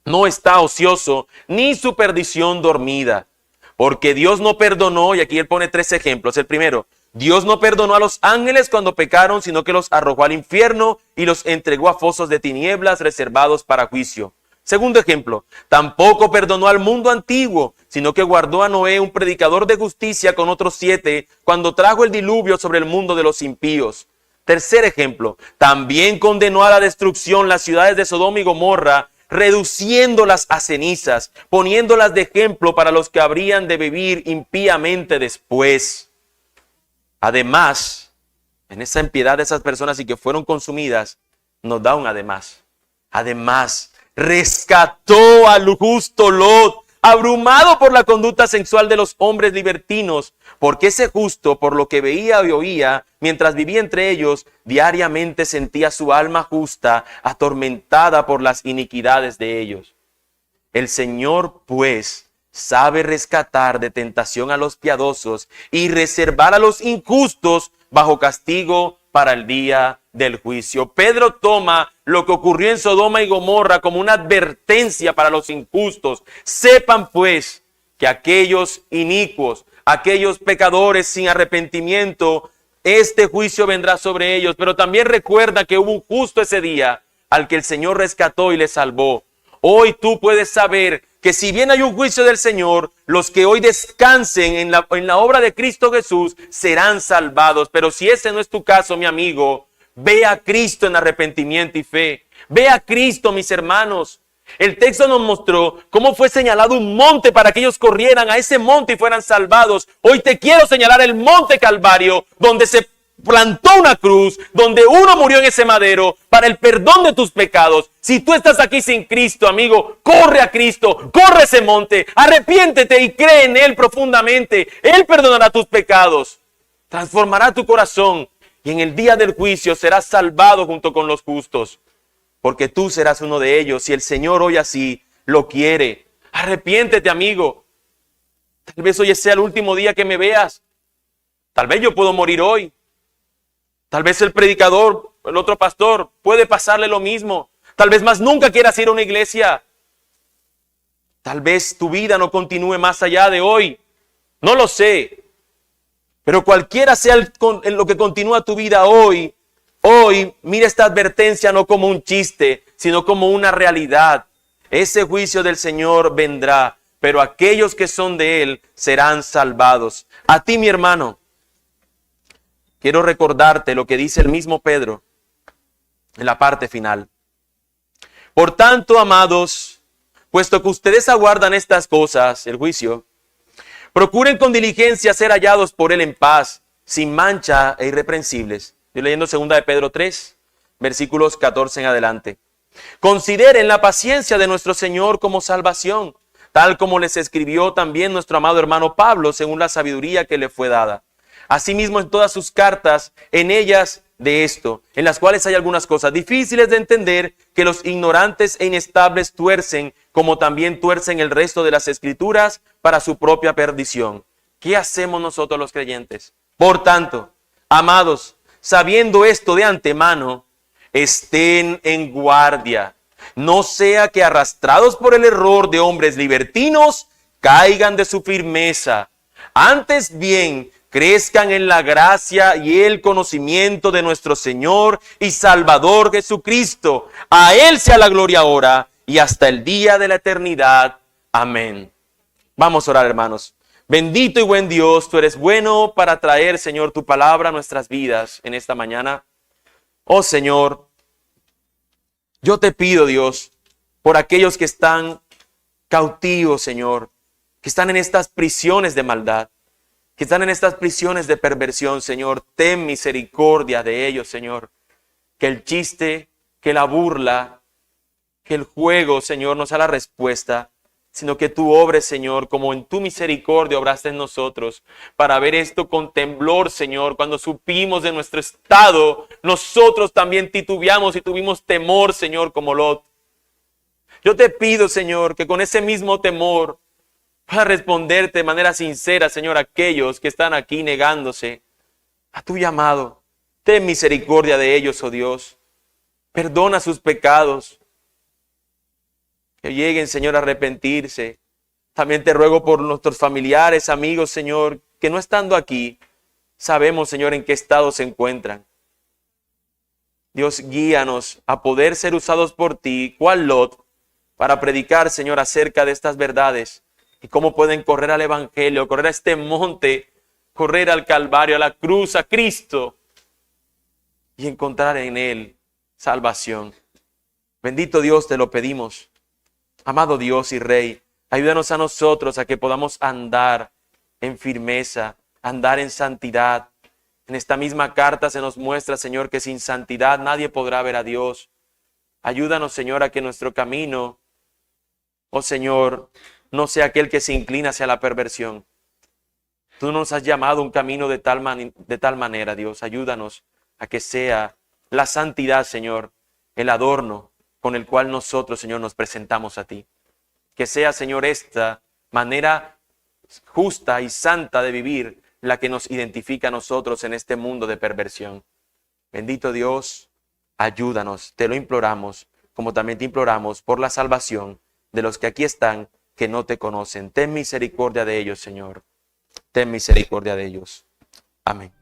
no está ocioso, ni su perdición dormida. Porque Dios no perdonó, y aquí él pone 3 ejemplos. El primero: Dios no perdonó a los ángeles cuando pecaron, sino que los arrojó al infierno y los entregó a fosos de tinieblas reservados para juicio. Segundo ejemplo: tampoco perdonó al mundo antiguo, sino que guardó a Noé, un predicador de justicia, con otros 7, cuando trajo el diluvio sobre el mundo de los impíos. Tercer ejemplo: también condenó a la destrucción las ciudades de Sodoma y Gomorra, reduciéndolas a cenizas, poniéndolas de ejemplo para los que habrían de vivir impíamente después. Además, en esa impiedad de esas personas y que fueron consumidas, nos da un además. Además, rescató al justo Lot, abrumado por la conducta sexual de los hombres libertinos, porque ese justo, por lo que veía y oía, mientras vivía entre ellos, diariamente sentía su alma justa atormentada por las iniquidades de ellos. El Señor, pues, sabe rescatar de tentación a los piadosos y reservar a los injustos bajo castigo para el día del juicio. Pedro toma lo que ocurrió en Sodoma y Gomorra como una advertencia para los injustos. Sepan pues que aquellos inicuos, aquellos pecadores sin arrepentimiento, este juicio vendrá sobre ellos. Pero también recuerda que hubo un justo ese día al que el Señor rescató y le salvó. Hoy tú puedes saber que si bien hay un juicio del Señor, los que hoy descansen en la obra de Cristo Jesús serán salvados. Pero si ese no es tu caso, mi amigo, ve a Cristo en arrepentimiento y fe. Ve a Cristo, mis hermanos. El texto nos mostró cómo fue señalado un monte para que ellos corrieran a ese monte y fueran salvados. Hoy te quiero señalar el monte Calvario, donde se plantó una cruz, donde uno murió en ese madero para el perdón de tus pecados. Si tú estás aquí sin Cristo, amigo, corre a Cristo, corre ese monte, arrepiéntete y cree en Él profundamente. Él perdonará tus pecados, transformará tu corazón y en el día del juicio serás salvado junto con los justos, porque tú serás uno de ellos. Si el Señor hoy así lo quiere, arrepiéntete, amigo. Tal vez hoy sea el último día que me veas. Tal vez yo puedo morir hoy. Tal vez el predicador, el otro pastor, puede pasarle lo mismo. Tal vez más nunca quieras ir a una iglesia. Tal vez tu vida no continúe más allá de hoy. No lo sé. Pero cualquiera sea en lo que continúa tu vida hoy, mira esta advertencia no como un chiste, sino como una realidad. Ese juicio del Señor vendrá, pero aquellos que son de Él serán salvados. A ti, mi hermano, quiero recordarte lo que dice el mismo Pedro en la parte final. Por tanto, amados, puesto que ustedes aguardan estas cosas, el juicio, procuren con diligencia ser hallados por Él en paz, sin mancha e irreprensibles. Estoy leyendo 2 de Pedro 3, versículos 14 en adelante. Consideren la paciencia de nuestro Señor como salvación, tal como les escribió también nuestro amado hermano Pablo, según la sabiduría que le fue dada. Asimismo, en todas sus cartas, en ellas de esto, en las cuales hay algunas cosas difíciles de entender, que los ignorantes e inestables tuercen, como también tuercen el resto de las escrituras para su propia perdición. ¿Qué hacemos nosotros los creyentes? Por tanto, amados, sabiendo esto de antemano, estén en guardia. No sea que arrastrados por el error de hombres libertinos, caigan de su firmeza. Antes bien, crezcan en la gracia y el conocimiento de nuestro Señor y Salvador Jesucristo. A Él sea la gloria ahora y hasta el día de la eternidad. Amén. Vamos a orar, hermanos. Bendito y buen Dios, tú eres bueno para traer, Señor, tu palabra a nuestras vidas en esta mañana. Oh Señor, yo te pido, Dios, por aquellos que están cautivos, Señor, que están en estas prisiones de maldad, que están en estas prisiones de perversión, Señor. Ten misericordia de ellos, Señor. Que el chiste, que la burla, que el juego, Señor, no sea la respuesta, sino que tú obres, Señor, como en tu misericordia obraste en nosotros, para ver esto con temblor, Señor. Cuando supimos de nuestro estado, nosotros también titubeamos y tuvimos temor, Señor, como Lot. Yo te pido, Señor, que con ese mismo temor pueda responderte de manera sincera, Señor, a aquellos que están aquí negándose a tu llamado. Ten misericordia de ellos, oh Dios. Perdona sus pecados. Que lleguen, Señor, a arrepentirse. También te ruego por nuestros familiares, amigos, Señor, que no estando aquí, sabemos, Señor, en qué estado se encuentran. Dios, guíanos a poder ser usados por ti, cual Lot, para predicar, Señor, acerca de estas verdades y cómo pueden correr al Evangelio, correr a este monte, correr al Calvario, a la cruz, a Cristo y encontrar en Él salvación. Bendito Dios, te lo pedimos. Amado Dios y Rey, ayúdanos a nosotros a que podamos andar en firmeza, andar en santidad. En esta misma carta se nos muestra, Señor, que sin santidad nadie podrá ver a Dios. Ayúdanos, Señor, a que nuestro camino, oh Señor, no sea aquel que se inclina hacia la perversión. Tú nos has llamado a un camino de tal manera, Dios. Ayúdanos a que sea la santidad, Señor, el adorno con el cual nosotros, Señor, nos presentamos a ti. Que sea, Señor, esta manera justa y santa de vivir la que nos identifica a nosotros en este mundo de perversión. Bendito Dios, ayúdanos, te lo imploramos, como también te imploramos por la salvación de los que aquí están, que no te conocen. Ten misericordia de ellos, Señor. Ten misericordia de ellos. Amén.